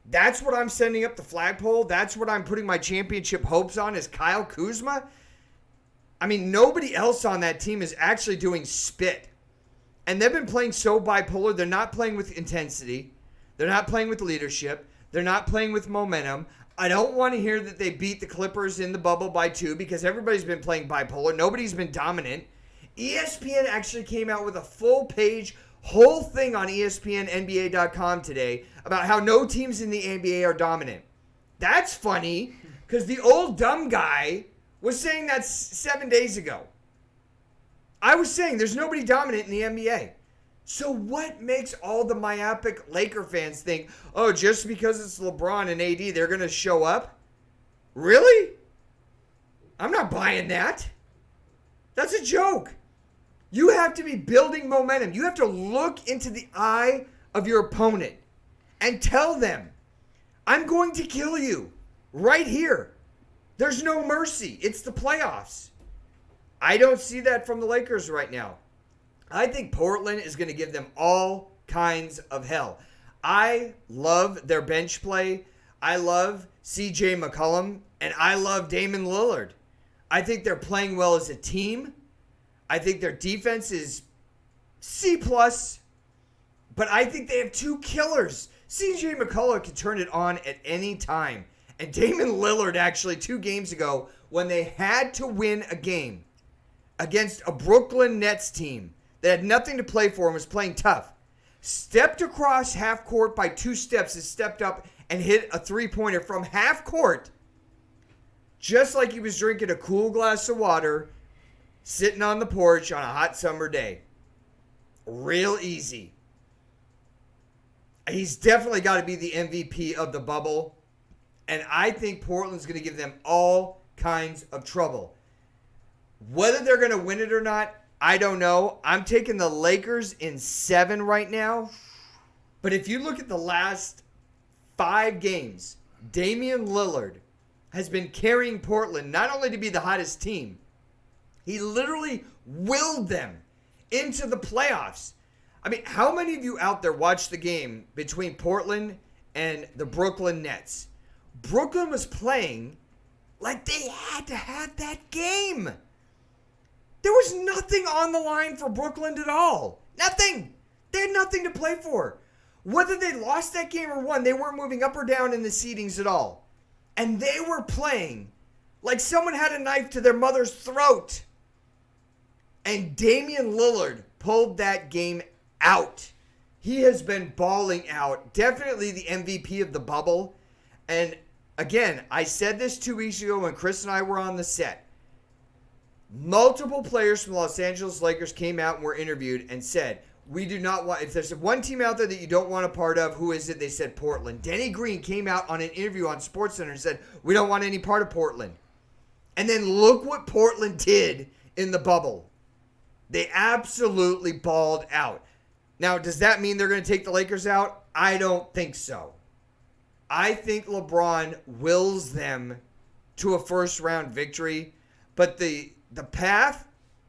S1: That's what I'm sending up the flagpole. That's what I'm putting my championship hopes on is Kyle Kuzma. I mean, nobody else on that team is actually doing spit. And they've been playing so bipolar. They're not playing with intensity. They're not playing with leadership. They're not playing with momentum. I don't want to hear that they beat the Clippers in the bubble by 2 because everybody's been playing bipolar. Nobody's been dominant. ESPN actually came out with a full-page whole thing on ESPN-NBA.com today about how no teams in the NBA are dominant. That's funny because the old dumb guy was saying that 7 days ago. I was saying there's nobody dominant in the NBA. So what makes all the myopic Laker fans think, oh, just because it's LeBron and AD, they're going to show up? Really? I'm not buying that. That's a joke. You have to be building momentum. You have to look into the eye of your opponent and tell them, I'm going to kill you right here. There's no mercy. It's the playoffs. I don't see that from the Lakers right now. I think Portland is going to give them all kinds of hell. I love their bench play. I love CJ McCollum. And I love Damian Lillard. I think they're playing well as a team. I think their defense is C+. But I think they have 2 killers. CJ McCollum can turn it on at any time. And Damian Lillard actually 2 games ago when they had to win a game against a Brooklyn Nets team that had nothing to play for and was playing tough, stepped across half court by 2 steps and stepped up and hit a 3-pointer from half court just like he was drinking a cool glass of water sitting on the porch on a hot summer day. Real easy. He's definitely got to be the MVP of the bubble. And I think Portland's going to give them all kinds of trouble. Whether they're going to win it or not, I don't know. I'm taking the Lakers in 7 right now. But if you look at the last 5 games, Damian Lillard has been carrying Portland not only to be the hottest team, he literally willed them into the playoffs. I mean, how many of you out there watched the game between Portland and the Brooklyn Nets? Brooklyn was playing like they had to have that game. There was nothing on the line for Brooklyn at all. Nothing. They had nothing to play for. Whether they lost that game or won, they weren't moving up or down in the seedings at all. And they were playing like someone had a knife to their mother's throat. And Damian Lillard pulled that game out. He has been balling out. Definitely the MVP of the bubble. And again, I said this 2 weeks ago when Chris and I were on the set. Multiple players from the Los Angeles Lakers came out and were interviewed and said, we do not want, if there's one team out there that you don't want a part of, who is it? They said Portland. Denny Green came out on an interview on SportsCenter and said, we don't want any part of Portland. And then look what Portland did in the bubble. They absolutely balled out. Now, does that mean they're going to take the Lakers out? I don't think so. I think LeBron wills them to a first-round victory, but the path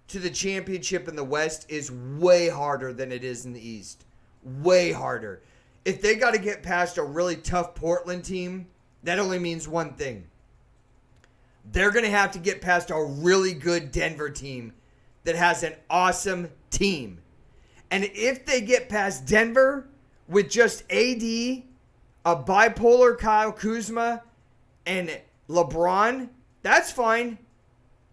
S1: to the championship in the West is way harder than it is in the East. Way harder. If they got to get past a really tough Portland team, that only means one thing. They're going to have to get past a really good Denver team that has an awesome team. And if they get past Denver, with just AD, a bipolar Kyle Kuzma, and LeBron, that's fine.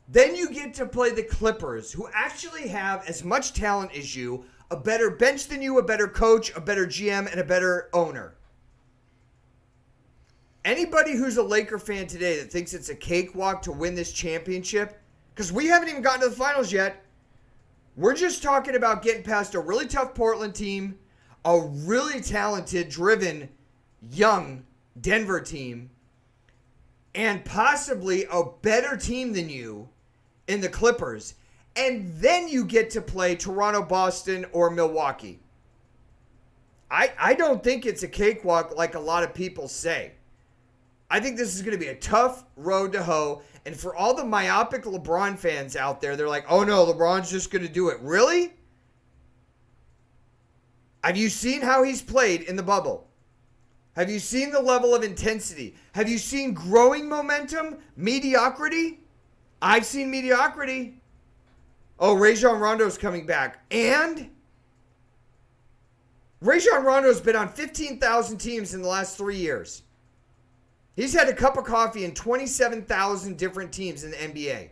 S1: Then you get to play the Clippers, who actually have as much talent as you, a better bench than you, a better coach, a better GM, and a better owner. Anybody who's a Laker fan today that thinks it's a cakewalk to win this championship, because we haven't even gotten to the finals yet, we're just talking about getting past a really tough Portland team, a really talented, driven, young Denver team, and possibly a better team than you in the Clippers. And then you get to play Toronto, Boston, or Milwaukee. I don't think it's a cakewalk like a lot of people say. I think this is going to be a tough road to hoe. And for all the myopic LeBron fans out there, they're like, oh no, LeBron's just going to do it. Really? Have you seen how he's played in the bubble? Have you seen the level of intensity? Have you seen growing momentum? Mediocrity? I've seen mediocrity. Oh, Rajon Rondo's coming back. And Rajon Rondo's been on 15,000 teams in the last 3 years. He's had a cup of coffee in 27,000 different teams in the NBA.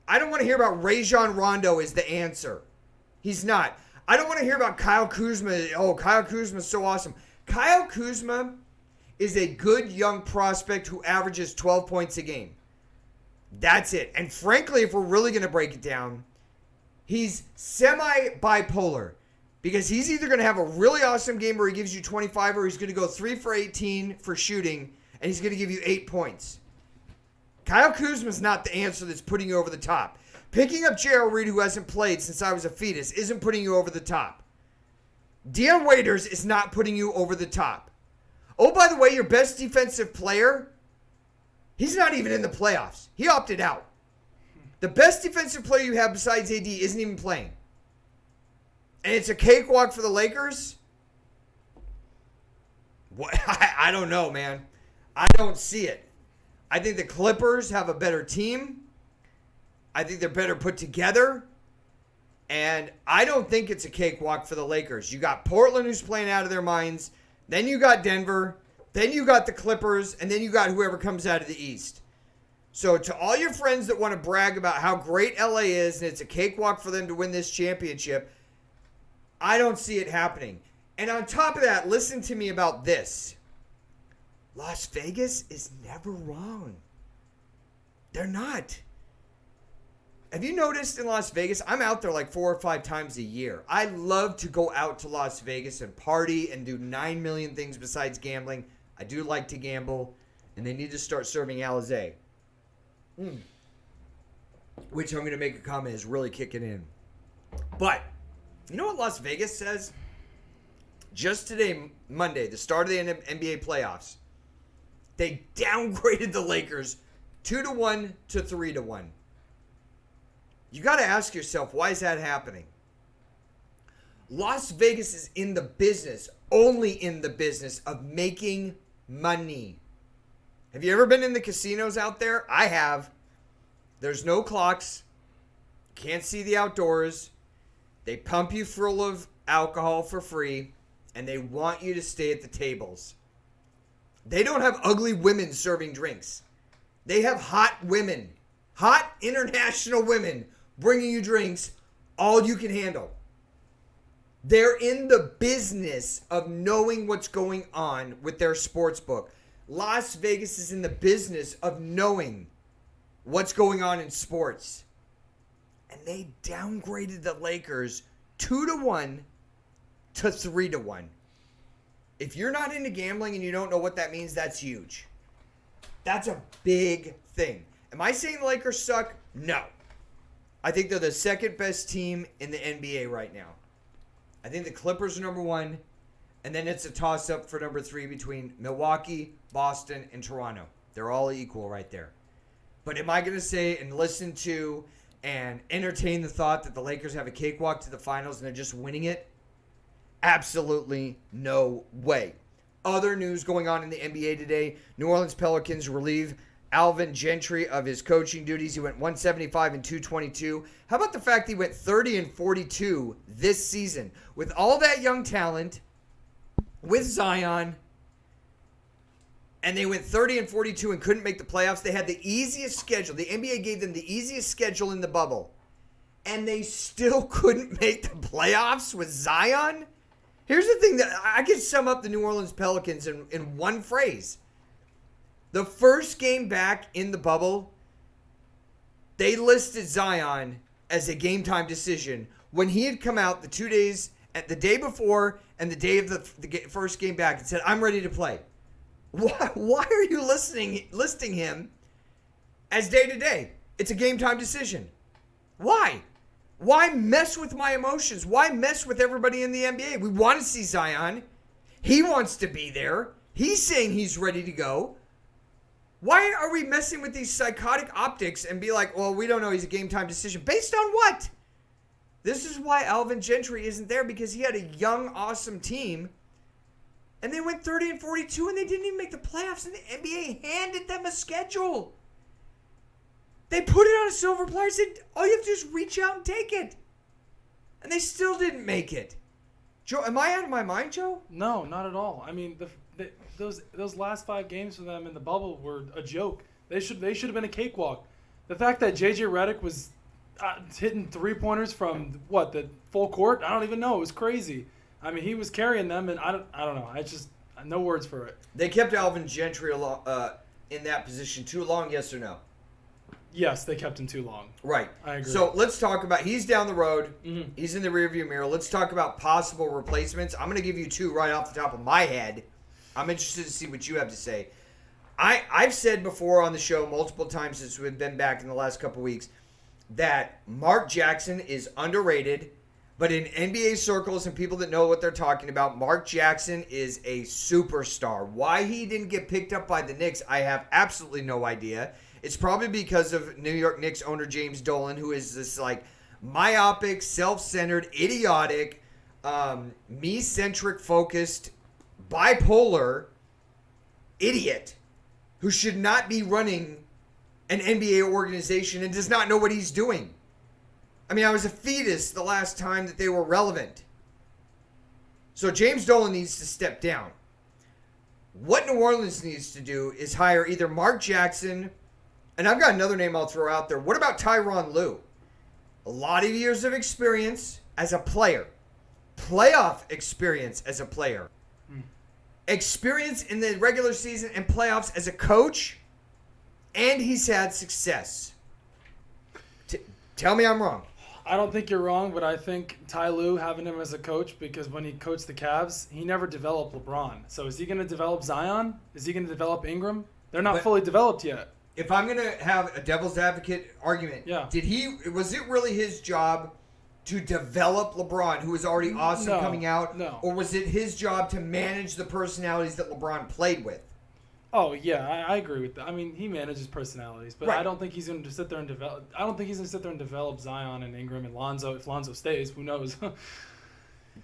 S1: I don't want to hear about Rajon Rondo as the answer. He's not. I don't want to hear about Kyle Kuzma. Oh, Kyle Kuzma's so awesome. Kyle Kuzma is a good young prospect who averages 12 points a game. That's it. And frankly, if we're really going to break it down, he's semi-bipolar. Because he's either going to have a really awesome game where he gives you 25, or he's going to go 3 for 18 for shooting, and he's going to give you 8 points. Kyle Kuzma's not the answer that's putting you over the top. Picking up Gerald Reed, who hasn't played since I was a fetus, isn't putting you over the top. Dion Waiters is not putting you over the top. Oh, by the way, your best defensive player, he's not even in the playoffs. He opted out. The best defensive player you have besides AD isn't even playing. And it's a cakewalk for the Lakers? What? I don't know, man. I don't see it. I think the Clippers have a better team. I think they're better put together. And I don't think it's a cakewalk for the Lakers. You got Portland, who's playing out of their minds. Then you got Denver. Then you got the Clippers. And then you got whoever comes out of the East. So to all your friends that want to brag about how great LA is and it's a cakewalk for them to win this championship, I don't see it happening. And on top of that, listen to me about this. Las Vegas is never wrong. They're not. Have you noticed in Las Vegas, I'm out there like 4 or 5 times a year. I love to go out to Las Vegas and party and do 9 million things besides gambling. I do like to gamble, and they need to start serving Alizé. Which I'm going to make a comment is really kicking in. But you know what Las Vegas says? Just today, Monday, the start of the NBA playoffs, they downgraded the Lakers 2-1 to 3-1. You got to ask yourself, why is that happening? Las Vegas is in the business, only in the business of making money. Have you ever been in the casinos out there? I have. There's no clocks. Can't see the outdoors. They pump you full of alcohol for free, and they want you to stay at the tables. They don't have ugly women serving drinks. They have hot women, hot international women bringing you drinks, all you can handle. They're in the business of knowing what's going on with their sports book. Las Vegas is in the business of knowing what's going on in sports. And they downgraded the Lakers 2-1 to 3-1. If you're not into gambling and you don't know what that means, that's huge. That's a big thing. Am I saying the Lakers suck? No. I think they're the second best team in the NBA right now. I think the Clippers are number 1, and then it's a toss-up for number 3 between Milwaukee, Boston, and Toronto. They're all equal right there. But am I going to say and listen to and entertain the thought that the Lakers have a cakewalk to the finals and they're just winning it? Absolutely no way. Other news going on in the NBA today. New Orleans Pelicans relieve Alvin Gentry of his coaching duties. He went 175 and 222. How about the fact he went 30 and 42 this season? With all that young talent, with Zion, and they went 30-42 and couldn't make the playoffs. They had the easiest schedule. The NBA gave them the easiest schedule in the bubble, and they still couldn't make the playoffs with Zion? Here's the thing that I can sum up the New Orleans Pelicans in one phrase. The first game back in the bubble, they listed Zion as a game-time decision when he had come out the 2 days, at the day before and the day of the first game back, and said, I'm ready to play. Why are you listing him as day-to-day? It's a game-time decision. Why? Why mess with my emotions? Why mess with everybody in the NBA? We want to see Zion. He wants to be there. He's saying he's ready to go. Why are we messing with these psychotic optics and be like, well, we don't know, he's a game-time decision? Based on what? This is why Alvin Gentry isn't there, because he had a young, awesome team, and they went 30-42, and they didn't even make the playoffs, and the NBA handed them a schedule. They put it on a silver platter and said, all you have to do is reach out and take it. And they still didn't make it. Joe, am I out of my mind, Joe?
S3: No, not at all. I mean, those last 5 games for them in the bubble were a joke. They should have been a cakewalk. The fact that J.J. Redick was hitting 3-pointers from, the full court? I don't even know. It was crazy. I mean, he was carrying them, and I don't know. I just, no words for it.
S1: They kept Alvin Gentry in that position too long, yes or no?
S3: Yes, they kept him too long.
S1: Right.
S3: I agree.
S1: So let's talk about, he's down the road.
S3: Mm-hmm.
S1: He's in the rearview mirror. Let's talk about possible replacements. I'm going to give you 2 right off the top of my head. I'm interested to see what you have to say. I've said before on the show multiple times since we've been back in the last couple weeks that Mark Jackson is underrated, but in NBA circles and people that know what they're talking about, Mark Jackson is a superstar. Why he didn't get picked up by the Knicks, I have absolutely no idea. It's probably because of New York Knicks owner James Dolan, who is this like myopic, self-centered, idiotic, me-centric focused, bipolar idiot who should not be running an NBA organization and does not know what he's doing. I mean, I was a fetus the last time that they were relevant. So James Dolan needs to step down. What New Orleans needs to do is hire either Mark Jackson, and I've got another name I'll throw out there. What about Tyronn Lue? A lot of years of experience as a player. Playoff experience as a player. Experience in the regular season and playoffs as a coach. And he's had success. Tell me I'm wrong.
S3: I don't think you're wrong, but I think Ty Lue, having him as a coach, because when he coached the Cavs, he never developed LeBron. So is he going to develop Zion? Is he going to develop Ingram? They're not fully developed yet.
S1: If I'm going to have a devil's advocate argument, was it really his job to develop LeBron, who was already awesome coming out?
S3: No.
S1: Or was it his job to manage the personalities that LeBron played with?
S3: Oh, yeah, I agree with that. I mean, he manages personalities, but
S1: Right.
S3: I don't think he's going to sit there and develop. I don't think he's going to sit there and develop Zion and Ingram and Lonzo. If Lonzo stays, who knows?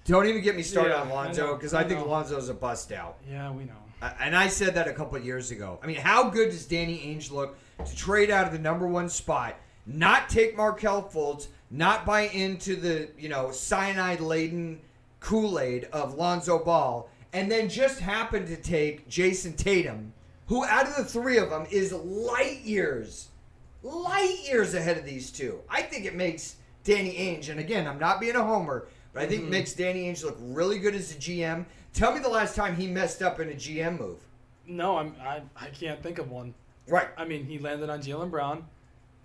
S1: Don't even get me started on
S3: Yeah,
S1: Lonzo,
S3: I
S1: because
S3: know,
S1: I
S3: I
S1: think
S3: know.
S1: Lonzo's a bust out.
S3: Yeah, we know.
S1: And I said that a couple of years ago. I mean, how good does Danny Ainge look to trade out of the number 1 spot, not take Markelle Fultz, not buy into the, cyanide-laden Kool-Aid of Lonzo Ball, and then just happen to take Jason Tatum, who out of the 3 of them is light years ahead of these 2. I think it makes Danny Ainge, and again, I'm not being a homer, but I think it makes Danny Ainge look really good as a GM. Tell me the last time he messed up in a GM move.
S3: No, I can't think of one.
S1: Right.
S3: I mean, he landed on Jaylen Brown.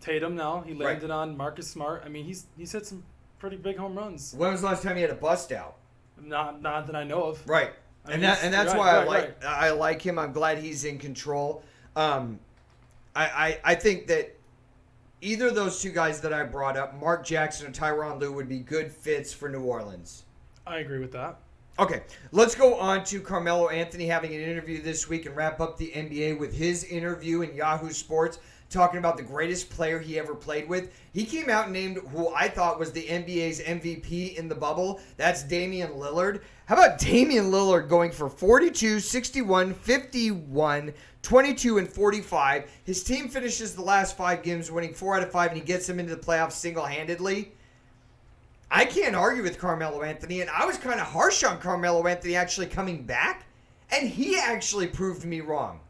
S3: Tatum now. He landed on Marcus Smart. I mean, he's hit some pretty big home runs.
S1: When was the last time he had a bust out?
S3: Not that I know of.
S1: Right.
S3: I
S1: And
S3: mean,
S1: that's why I like him. I'm glad he's in control. I think that either of those 2 guys that I brought up, Mark Jackson and Tyronn Lue, would be good fits for New Orleans.
S3: I agree with that.
S1: Okay, let's go on to Carmelo Anthony having an interview this week and wrap up the NBA with his interview in Yahoo Sports, talking about the greatest player he ever played with. He came out and named who I thought was the NBA's MVP in the bubble. That's Damian Lillard. How about Damian Lillard going for 42, 61, 51, 22, and 45? His team finishes the last 5 games winning 4 out of 5, and he gets them into the playoffs single-handedly. I can't argue with Carmelo Anthony, and I was kind of harsh on Carmelo Anthony actually coming back, and he actually proved me wrong.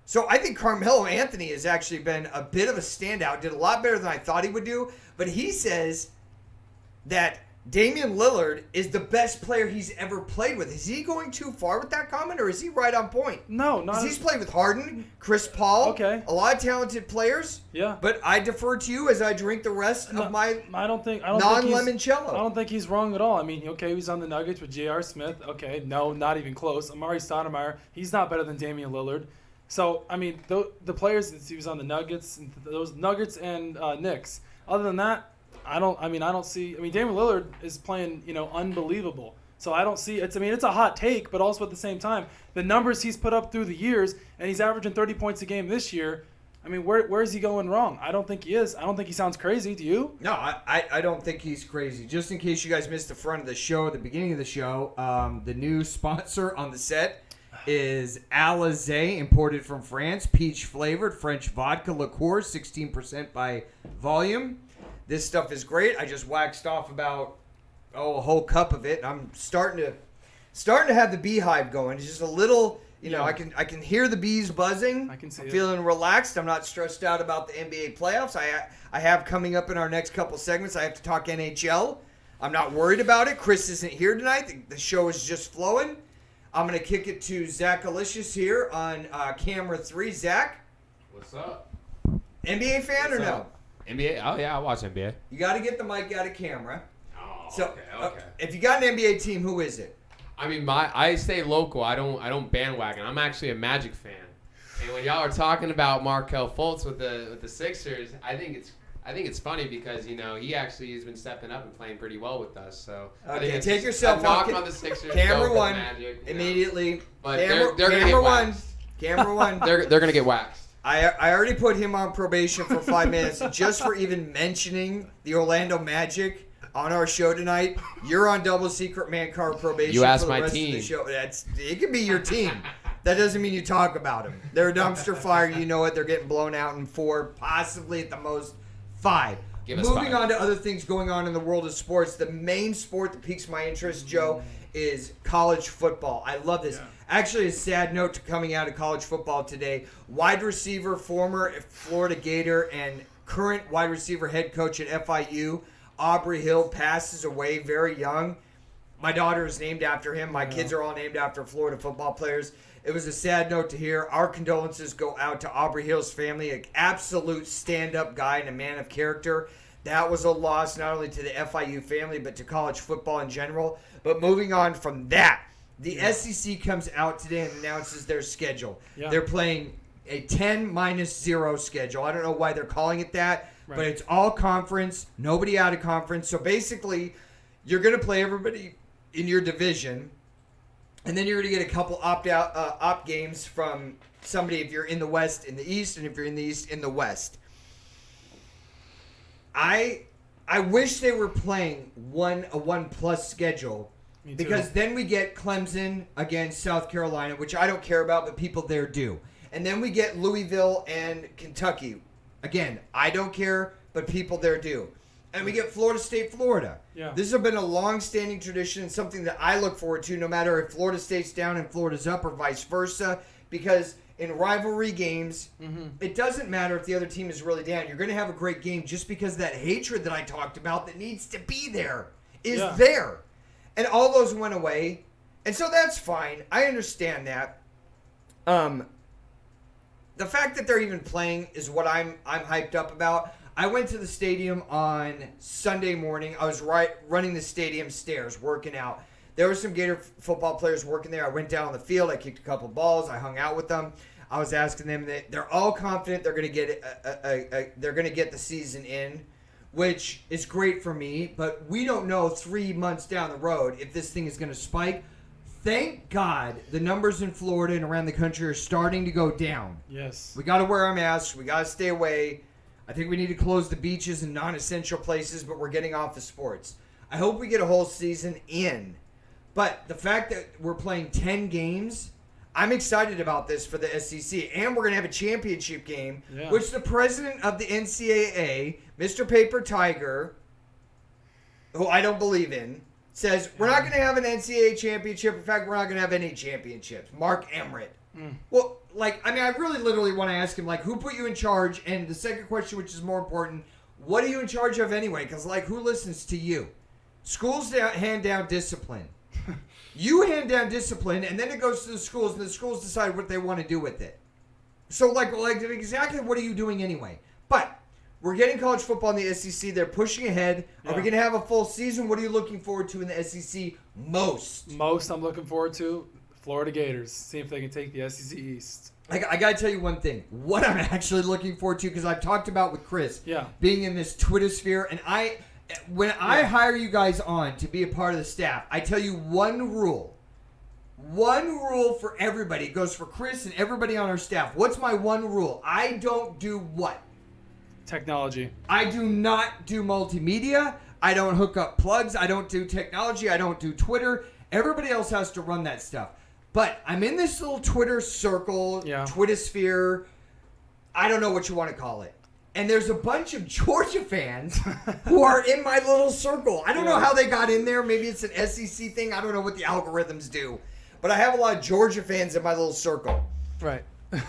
S1: So I think Carmelo Anthony has actually been a bit of a standout, did a lot better than I thought he would do, but he says that Damian Lillard is the best player he's ever played with. Is he going too far with that comment, or is he right on point?
S3: No, not.
S1: He's played with Harden, Chris Paul,
S3: Okay.
S1: a lot of talented players.
S3: Yeah.
S1: But I defer to you as I drink the rest of my
S3: I don't think
S1: non-limoncello.
S3: I don't think he's wrong at all. I mean, okay, he was on the Nuggets with J.R. Smith. Okay, no, not even close. Amari Stoudemire, he's not better than Damian Lillard. So, I mean, the players that he was on the Nuggets, those Nuggets and Knicks. Other than that, I don't see. I mean, Damian Lillard is playing, unbelievable. So I don't see it's. I mean, it's a hot take, but also at the same time, the numbers he's put up through the years, and he's averaging 30 points a game this year. I mean, where is he going wrong? I don't think he is. I don't think he sounds crazy. Do you?
S1: No, I don't think he's crazy. Just in case you guys missed the front of the show, at the beginning of the show, the new sponsor on the set is Alizé, imported from France, peach-flavored French vodka liqueur, 16% by volume. This stuff is great. I just waxed off about a whole cup of it. I'm starting to have the beehive going. It's just a little, I can hear the bees buzzing.
S3: I can see
S1: I'm
S3: it.
S1: feeling relaxed. I'm not stressed out about the NBA playoffs. I have coming up in our next couple segments. I have to talk NHL. I'm not worried about it. Chris isn't here tonight. The show is just flowing. I'm going to kick it to Zach Alicious here on camera 3. Zach,
S4: What's up?
S1: NBA fan or no?
S4: up? NBA? Oh, yeah, I watch NBA.
S1: You got to get the mic out of camera.
S4: Oh,
S1: So,
S4: okay.
S1: if you got an NBA team, who is it?
S4: I mean, I stay local. I don't bandwagon. I'm actually a Magic fan. And when y'all are talking about Markelle Fultz with the Sixers, I think it's funny because he actually has been stepping up and playing pretty well with us. So I think
S1: Okay,
S4: it's
S1: take
S4: just
S1: yourself
S4: a knock
S1: off.
S4: on the Sixers.
S1: Camera
S4: go for
S1: one,
S4: Magic,
S1: immediately.
S4: But
S1: Camera,
S4: they're gonna
S1: camera
S4: get
S1: one.
S4: waxed.
S1: Camera one.
S4: They're gonna get waxed.
S1: I already put him on probation for 5 minutes just for even mentioning the Orlando Magic on our show tonight. You're on double secret man card probation.
S4: You asked
S1: for the
S4: my
S1: rest
S4: team.
S1: Of the show. It could be your team. That doesn't mean you talk about them. They're a dumpster fire. You know it. They're getting blown out in 4, possibly at the most 5.
S4: Give us
S1: Moving
S4: 5.
S1: on to other things going on in the world of sports, the main sport that piques my interest, Joe, is college football. I love this.
S3: Yeah.
S1: Actually, a sad note to coming out of college football today. Wide receiver, former Florida Gator, and current wide receiver head coach at FIU, Aubrey Hill, passes away very young. My daughter is named after him. My kids are all named after Florida football players. It was a sad note to hear. Our condolences go out to Aubrey Hill's family, an absolute stand-up guy and a man of character. That was a loss not only to the FIU family, but to college football in general. But moving on from that, the SEC comes out today and announces their schedule.
S3: Yeah.
S1: They're playing a 10-0 schedule. I don't know why they're calling it that,
S3: Right.
S1: but it's all conference, nobody out of conference. So basically, you're going to play everybody in your division, and then you're going to get a couple opt games from somebody if you're in the West, in the East, and if you're in the East, in the West. I wish they were playing a 1+ schedule.
S3: Me too.
S1: Because then we get Clemson against South Carolina, which I don't care about, but people there do. And then we get Louisville and Kentucky. Again, I don't care, but people there do. And we get Florida State, Florida.
S3: Yeah.
S1: This has been a long-standing tradition and something that I look forward to no matter if Florida State's down and Florida's up or vice versa. Because in rivalry games, it doesn't matter if the other team is really down. You're going to have a great game just because that hatred that I talked about that needs to be there is there. And all those went away. And so that's fine. I understand that. The fact that they're even playing is what I'm hyped up about. I went to the stadium on Sunday morning. I was running the stadium stairs, working out. There were some Gator football players working there. I went down on the field. I kicked a couple balls. I hung out with them. I was asking them that they're all confident they're going to get they're going to get the season in, which is great for me. But we don't know 3 months down the road if this thing is going to spike. Thank God the numbers in Florida and around the country are starting to go down.
S3: Yes.
S1: We got to wear our masks. We got to stay away. I think we need to close the beaches and non-essential places, but we're getting off the sports. I hope we get a whole season in. But the fact that we're playing 10 games, I'm excited about this for the SEC. And we're going to have a championship game, which the president of the NCAA, Mr. Paper Tiger, who I don't believe in, says we're not going to have an NCAA championship. In fact, we're not going to have any championships. Mark Emmert. Well, I really literally want to ask him, who put you in charge? And the second question, which is more important, what are you in charge of anyway? Because, who listens to you? Schools hand down discipline. You hand down discipline, and then it goes to the schools, and the schools decide what they want to do with it. So, exactly what are you doing anyway? But we're getting college football in the SEC. They're pushing ahead.
S3: Yeah.
S1: Are we going to have a full season? What are you looking forward to in the SEC most?
S3: Most I'm looking forward to Florida Gators. See if they can take the SEC East.
S1: I got to tell you one thing. What I'm actually looking forward to, because I've talked about with Chris,
S3: Yeah.
S1: being in this Twitter sphere, and when I hire you guys on to be a part of the staff, I tell you one rule. One rule for everybody. It goes for Chris and everybody on our staff. What's my one rule? I don't do what?
S3: Technology.
S1: I do not do multimedia. I don't hook up plugs. I don't do technology. I don't do Twitter. Everybody else has to run that stuff. But I'm in this little Twitter circle, Twitter sphere. I don't know what you want to call it. And there's a bunch of Georgia fans who are in my little circle. I don't know how they got in there. Maybe it's an SEC thing. I don't know what the algorithms do. But I have a lot of Georgia fans in my little circle.
S3: Right.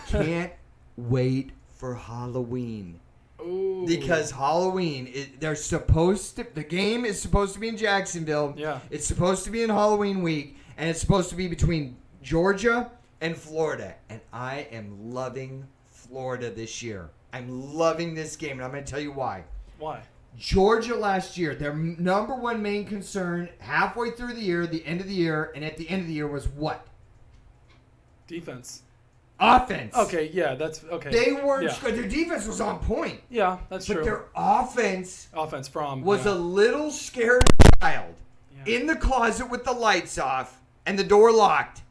S1: Can't wait for Halloween.
S3: Ooh.
S1: Because Halloween, the game is supposed to be in Jacksonville.
S3: Yeah.
S1: It's supposed to be in Halloween week, and it's supposed to be between Georgia and Florida. And I am loving Florida this year. I'm loving this game, and I'm going to tell you why.
S3: Why?
S1: Georgia last year, their number one main concern halfway through the year, the end of the year, and at the end of the year was what?
S3: Defense.
S1: Offense.
S3: Okay, yeah, that's okay.
S1: They weren't good. Their defense was on point.
S3: Yeah, that's true.
S1: But their offense was a little scared child in the closet with the lights off and the door locked.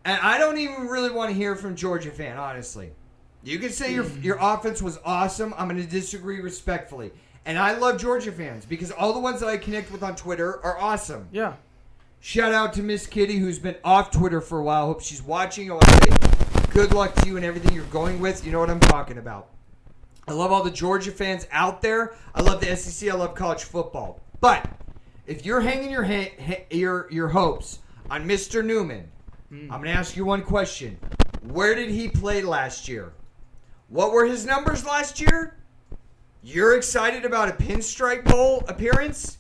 S1: And I don't even really want to hear from Georgia fan, honestly. You can say your offense was awesome. I'm going to disagree respectfully. And I love Georgia fans because all the ones that I connect with on Twitter are awesome.
S3: Yeah.
S1: Shout out to Miss Kitty, who's been off Twitter for a while. Hope she's watching. I want to say good luck to you and everything you're going with. You know what I'm talking about. I love all the Georgia fans out there. I love the SEC. I love college football. But if you're hanging your hopes on Mr. Newman, I'm going to ask you one question. Where did he play last year? What were his numbers last year? You're excited about a Pinstripe Bowl appearance?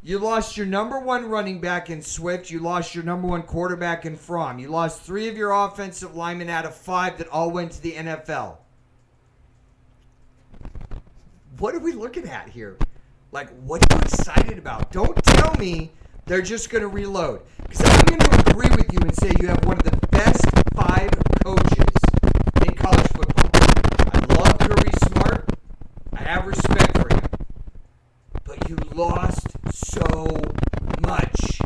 S1: You lost your number one running back in Swift. You lost your number one quarterback in Fromm. You lost 3 of your offensive linemen out of 5 that all went to the NFL. What are we looking at here? What are you excited about? Don't tell me they're just going to reload. Because I'm going to agree with you and say you have one of the best 5 coaches in college football. I love Kirby Smart. I have respect for him. But you lost so much.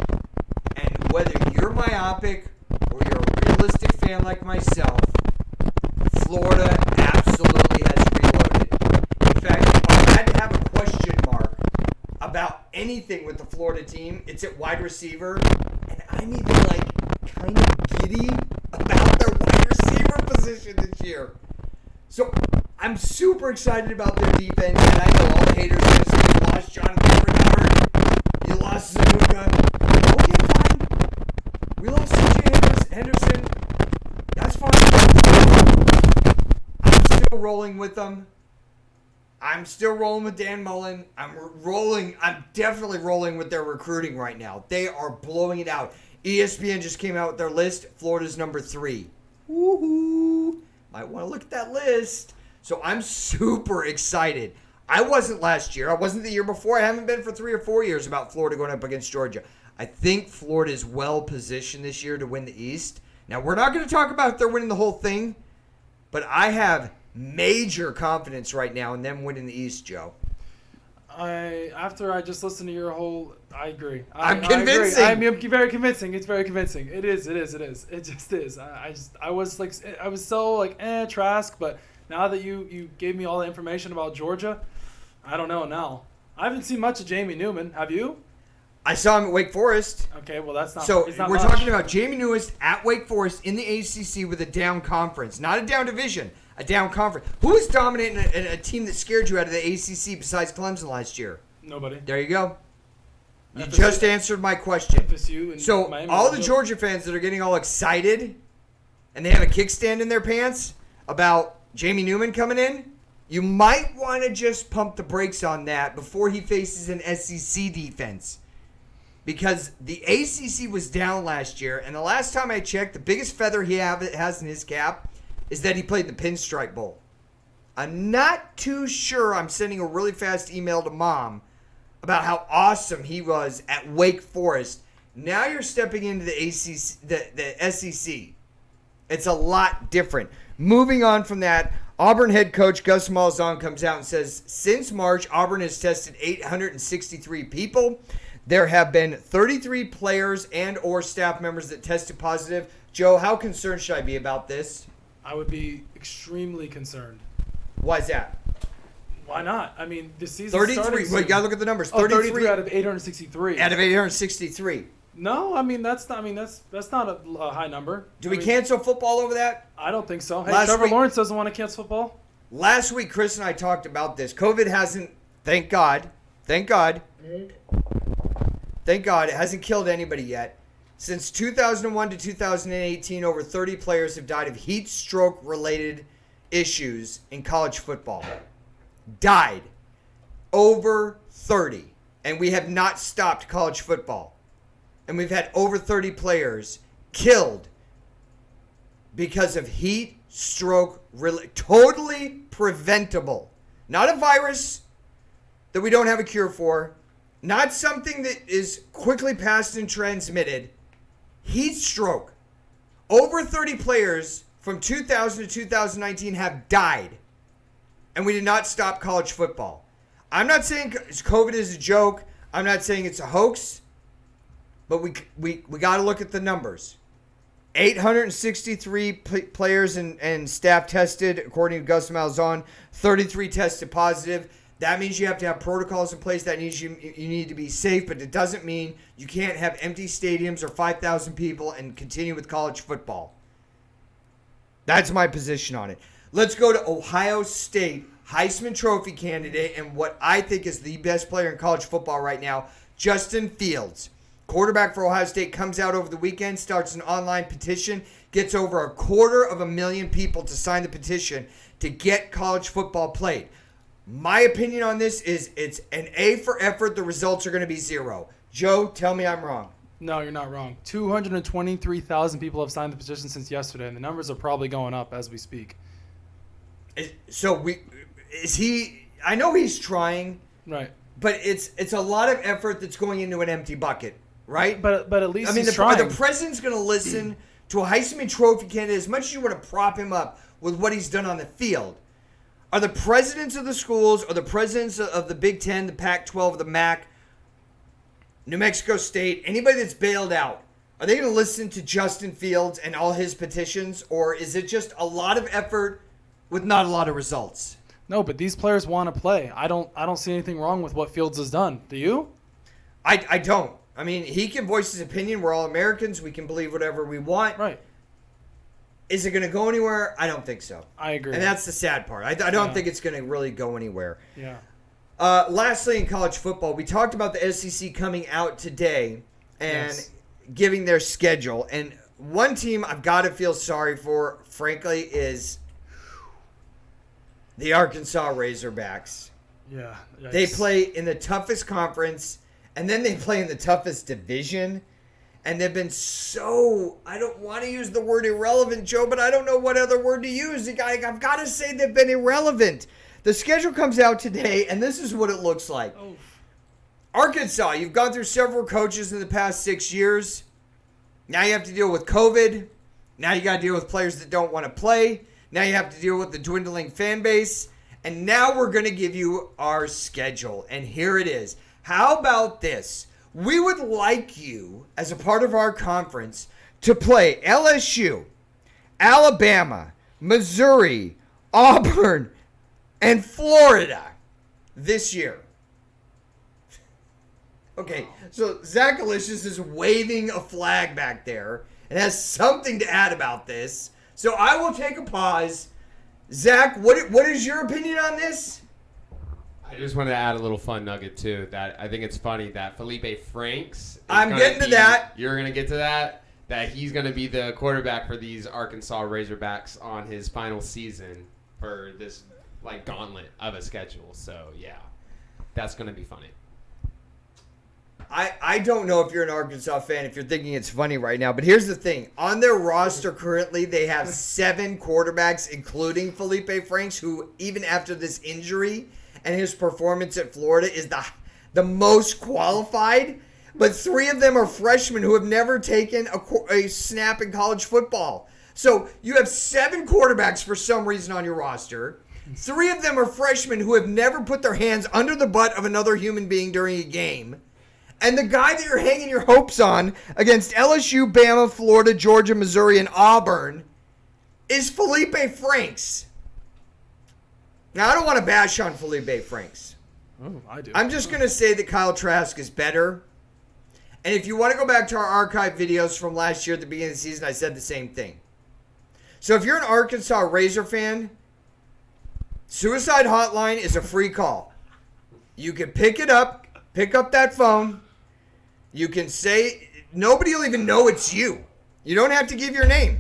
S1: And whether you're myopic or you're a realistic fan like myself, Florida absolutely has reloaded. In fact, if I had to have a question mark about anything with the Florida team, it's at wide receiver. And I'm even kind of giddy about their wide receiver position this year. So I'm super excited about their defense, and I know all the haters are going to say you lost Jonathan Bernard, you lost Zanuka. Okay, fine. We lost C.J. Henderson. That's fine. I'm still rolling with them. I'm still rolling with Dan Mullen. I'm definitely rolling with their recruiting right now. They are blowing it out. ESPN just came out with their list. Florida's number 3. Woohoo! Might want to look at that list. So I'm super excited. I wasn't last year. I wasn't the year before. I haven't been for 3 or 4 years about Florida going up against Georgia. I think Florida is well positioned this year to win the East. Now, we're not going to talk about if they're winning the whole thing, but I have major confidence right now in them winning the East, Joe.
S3: After I just listened to your whole, I agree.
S1: I'm convincing.
S3: I agree. I'm very convincing. It's very convincing. It is. It just is. I was so Trask, but now that you gave me all the information about Georgia, I don't know now. I haven't seen much of Jamie Newman. Have you?
S1: I saw him at Wake Forest.
S3: Okay, well that's not.
S1: So
S3: it's not
S1: we're
S3: much.
S1: talking about Jamie Newman at Wake Forest in the ACC with a down conference, not a down division, a down conference. Who was dominating a team that scared you out of the ACC besides Clemson last year?
S3: Nobody.
S1: There you go. You just answered my question.
S3: FSU and
S1: So
S3: Miami
S1: all
S3: were
S1: the
S3: good.
S1: Georgia fans that are getting all excited and they have a kickstand in their pants about Jamie Newman coming in, you might want to just pump the brakes on that before he faces an SEC defense. Because the ACC was down last year, and the last time I checked, the biggest feather he has in his cap is that he played the Pinstripe Bowl. I'm not too sure I'm sending a really fast email to Mom about how awesome he was at Wake Forest. Now you're stepping into the ACC, the SEC. It's a lot different. Moving on from that, Auburn head coach Gus Malzahn comes out and says, since March, Auburn has tested 863 people. There have been 33 players and or staff members that tested positive. Joe, how concerned should I be about this?
S3: I would be extremely concerned.
S1: Why is that?
S3: Why not? I mean, the season
S1: 33.
S3: started
S1: Well, you got to look at the numbers.
S3: Oh, 33 out of 863.
S1: Out of 863.
S3: No, I mean that's not. I mean that's not a high number.
S1: Do we
S3: I mean,
S1: cancel football over that?
S3: I don't think so. Hey,
S1: Last
S3: Trevor
S1: week-
S3: Lawrence doesn't want to cancel football.
S1: Last week, Chris and I talked about this. COVID hasn't, thank God, it hasn't killed anybody yet. Since 2001 to 2018, over 30 players have died of heat stroke related issues in college football. Died. Over 30. And we have not stopped college football. And we've had over 30 players killed because of heat stroke. Totally preventable. Not a virus that we don't have a cure for. Not something that is quickly passed and transmitted. Heat stroke. Over 30 players from 2000 to 2019 have died. And we did not stop college football. I'm not saying COVID is a joke. I'm not saying it's a hoax. But we got to look at the numbers. 863 players and staff tested, according to Gus Malzahn. 33 tested positive. That means you have to have protocols in place. That means you need to be safe, but it doesn't mean you can't have empty stadiums or 5,000 people and continue with college football. That's my position on it. Let's go to Ohio State, Heisman Trophy candidate, and what I think is the best player in college football right now, Justin Fields. Quarterback for Ohio State comes out over the weekend, starts an online petition, gets over 250,000 people to sign the petition to get college football played. My opinion on this is it's an A for effort. The results are going to be 0. Joe, tell me I'm wrong.
S3: No, you're not wrong. 223,000 people have signed the petition since yesterday, and the numbers are probably going up as we speak.
S1: I know he's trying,
S3: Right.
S1: but it's a lot of effort that's going into an empty bucket, right?
S3: But at least
S1: I mean,
S3: he's trying.
S1: the president's going to listen to a Heisman Trophy candidate as much as you want to prop him up with what he's done on the field. Are the presidents of the schools, or the presidents of the Big Ten, the Pac-12, the MAC, New Mexico State, anybody that's bailed out, are they going to listen to Justin Fields and all his petitions, or is it just a lot of effort with not a lot of results?
S3: No, but these players want to play. I don't see anything wrong with what Fields has done. Do you?
S1: I don't. I mean, he can voice his opinion. We're all Americans. We can believe whatever we want.
S3: Right.
S1: Is it going to go anywhere? I don't think so.
S3: I agree.
S1: And that's the sad part. I don't
S3: Yeah.
S1: think it's going to really go anywhere.
S3: Yeah.
S1: Lastly, in college football, we talked about the SEC coming out today and
S3: Yes.
S1: giving their schedule. And one team I've got to feel sorry for, frankly, is the Arkansas Razorbacks.
S3: Yeah.
S1: They
S3: Yikes.
S1: play in the toughest conference, and then they play in the toughest division. And they've been so, I don't want to use the word irrelevant, Joe, but I don't know what other word to use. I've got to say they've been irrelevant. The schedule comes out today, and this is what it looks like.
S3: Oh.
S1: Arkansas, you've gone through several coaches in the past 6 years. Now you have to deal with COVID. Now you got to deal with players that don't want to play. Now you have to deal with the dwindling fan base. And now we're going to give you our schedule. And here it is. How about this? We would like you, as a part of our conference, to play LSU, Alabama, Missouri, Auburn, and Florida this year. Okay, so Zach Alicious is waving a flag back there and has something to add about this. So I will take a pause. Zach, what is your opinion on this?
S4: I just wanted to add a little fun nugget too. That I think it's funny that Felipe Franks.
S1: I'm getting to that.
S4: You're gonna get to that. That he's gonna be the quarterback for these Arkansas Razorbacks on his final season for this like gauntlet of a schedule. So yeah, that's gonna be funny.
S1: I don't know if you're an Arkansas fan, if you're thinking it's funny right now, but here's the thing. On their roster currently, they have 7 quarterbacks, including Felipe Franks, who even after this injury and his performance at Florida is the most qualified. But 3 of them are freshmen who have never taken a snap in college football. So you have 7 quarterbacks for some reason on your roster. 3 of them are freshmen who have never put their hands under the butt of another human being during a game. And the guy that you're hanging your hopes on against LSU, Bama, Florida, Georgia, Missouri, and Auburn is Felipe Franks. Now, I don't want to bash on Felipe Franks.
S3: Oh, I do.
S1: I'm just going to say that Kyle Trask is better. And if you want to go back to our archive videos from last year at the beginning of the season, I said the same thing. So if you're an Arkansas Razor fan, Suicide Hotline is a free call. You can pick up that phone. You can say, nobody will even know it's you. You don't have to give your name.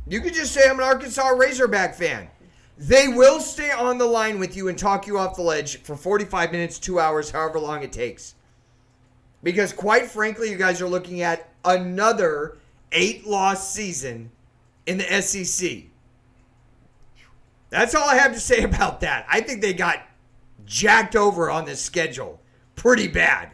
S1: You can just say, I'm an Arkansas Razorback fan. They will stay on the line with you and talk you off the ledge for 45 minutes, 2 hours, however long it takes. Because quite frankly, you guys are looking at another 8-loss season in the SEC. That's all I have to say about that. I think they got jacked over on this schedule pretty bad.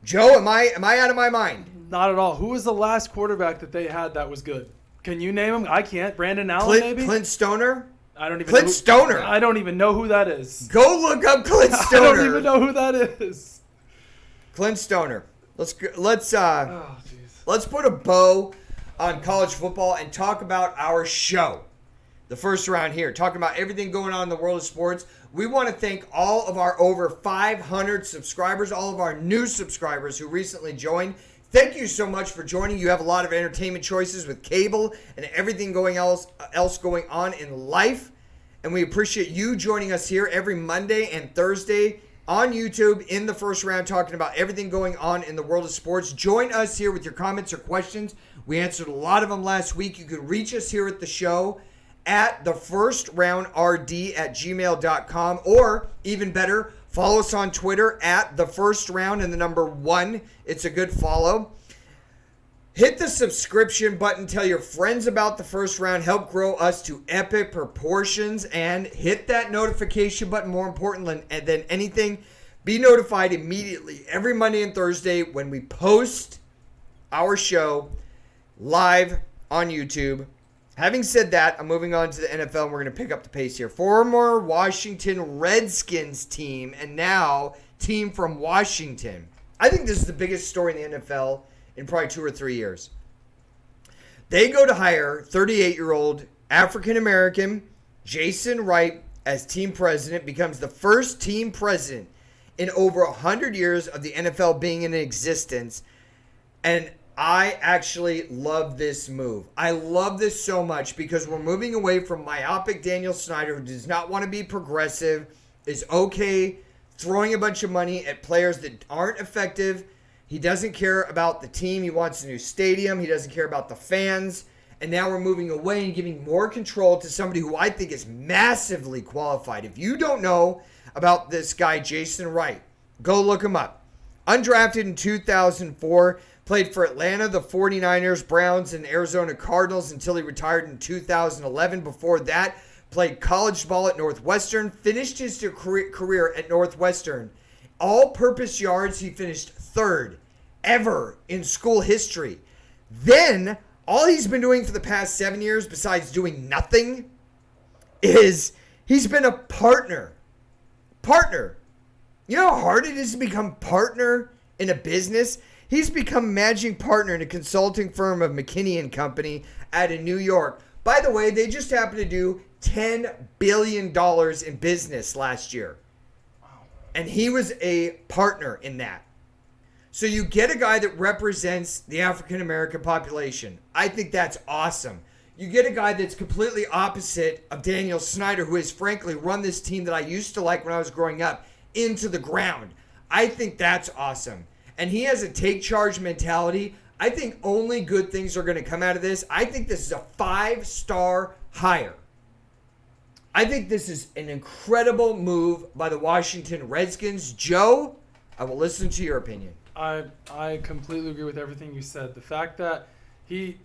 S1: Joe, am I out of my mind?
S3: Not at all. Who was the last quarterback that they had that was good? Can you name him? I can't. Brandon Allen, maybe?
S1: Clint Stoner?
S3: I don't even
S1: Clint
S3: know
S1: Stoner.
S3: I don't even know who that is.
S1: Go look up Clint Stoner.
S3: I don't even know who that is.
S1: Clint Stoner. Let's
S3: Oh, jeez.
S1: put a bow on college football and talk about our show. The first round here, talking about everything going on in the world of sports. We want to thank all of our over 500 subscribers, all of our new subscribers who recently joined. Thank you so much for joining. You have a lot of entertainment choices with cable and everything else going on in life. And we appreciate you joining us here every Monday and Thursday on YouTube in the first round, talking about everything going on in the world of sports. Join us here with your comments or questions. We answered a lot of them last week. You can reach us here at the show at thefirstraundrd@gmail.com, or even better, follow us on Twitter at thefirstraund and the number 1. It's a good follow. Hit the subscription button. Tell your friends about the first round. Help grow us to epic proportions. And hit that notification button. More important than anything, be notified immediately every Monday and Thursday when we post our show live on YouTube. Having said that, I'm moving on to the NFL, and we're going to pick up the pace here. Former Washington Redskins team, and now team from Washington. I think this is the biggest story in the NFL in probably 2 or 3 years. They go to hire 38-year-old African-American Jason Wright as team president, becomes the first team president in over 100 years of the NFL being in existence. And I actually love this move. I love this so much because we're moving away from myopic Daniel Snyder, who does not want to be progressive, is okay throwing a bunch of money at players that aren't effective. He doesn't care about the team. He wants a new stadium. He doesn't care about the fans. And now we're moving away and giving more control to somebody who I think is massively qualified. If you don't know about this guy, Jason Wright, go look him up. Undrafted in 2004. Played for Atlanta, the 49ers, Browns, and Arizona Cardinals until he retired in 2011. Before that, played college ball at Northwestern. Finished his career at Northwestern. All-purpose yards, he finished 3rd ever in school history. Then, all he's been doing for the past 7 years, besides doing nothing, is he's been a partner. Partner. You know how hard it is to become partner in a business? He's become managing partner in a consulting firm of McKinney & Company out of New York. By the way, they just happened to do $10 billion in business last year. And he was a partner in that. So you get a guy that represents the African American population. I think that's awesome. You get a guy that's completely opposite of Daniel Snyder, who has frankly run this team that I used to like when I was growing up into the ground. I think that's awesome. And he has a take charge mentality. I think only good things are going to come out of this. I think this is a 5-star hire. I think this is an incredible move by the Washington Redskins. Joe, I will listen to your opinion.
S3: I completely agree with everything you said. The fact that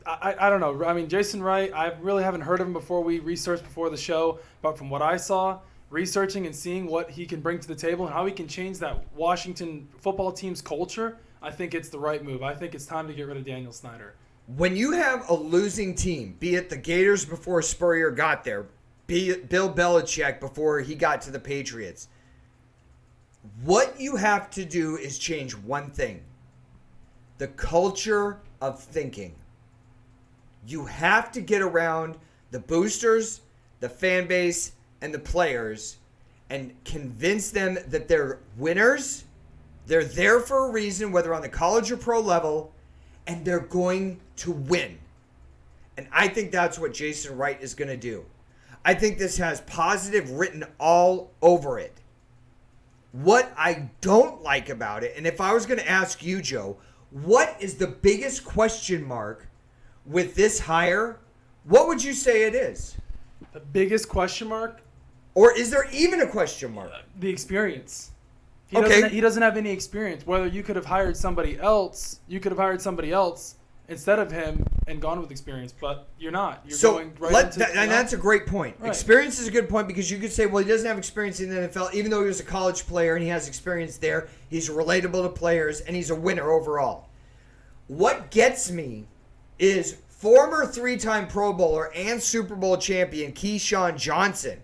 S3: I don't know. I mean, Jason Wright, I really haven't heard of him before we researched before the show, but from what I saw, researching and seeing what he can bring to the table and how he can change that Washington football team's culture, I think it's the right move. I think it's time to get rid of Daniel Snyder.
S1: When you have a losing team, be it the Gators before Spurrier got there, be it Bill Belichick before he got to the Patriots, what you have to do is change one thing: the culture of thinking. You have to get around the boosters, the fan base, and the players and convince them that they're winners. They're there for a reason, whether on the college or pro level, and they're going to win. And I think that's what Jason Wright is going to do. I think this has positive written all over it. What I don't like about it, and if I was going to ask you, Joe, what is the biggest question mark with this hire? What would you say it is?
S3: The biggest question mark?
S1: Or is there even a question mark?
S3: The experience.
S1: Okay.
S3: He doesn't have any experience. Whether you could have hired somebody else, instead of him and gone with experience, but you're not. You're going right into
S1: and that's a great point.
S3: Right.
S1: Experience is a good point because you could say, well, he doesn't have experience in the NFL, even though he was a college player and he has experience there. He's relatable to players and he's a winner overall. What gets me is former 3-time Pro Bowler and Super Bowl champion Keyshawn Johnson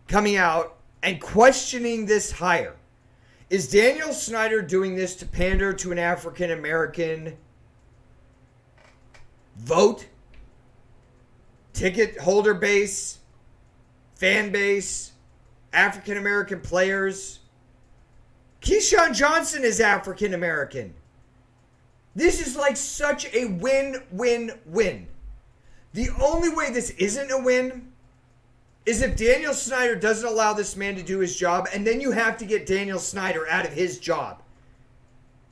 S1: coming out and questioning this hire. Is Daniel Snyder doing this to pander to an African American vote, ticket holder base, fan base, African American players? Keyshawn Johnson is African American. This is like such a win-win-win. The only way this isn't a win is if Daniel Snyder doesn't allow this man to do his job, and then you have to get Daniel Snyder out of his job.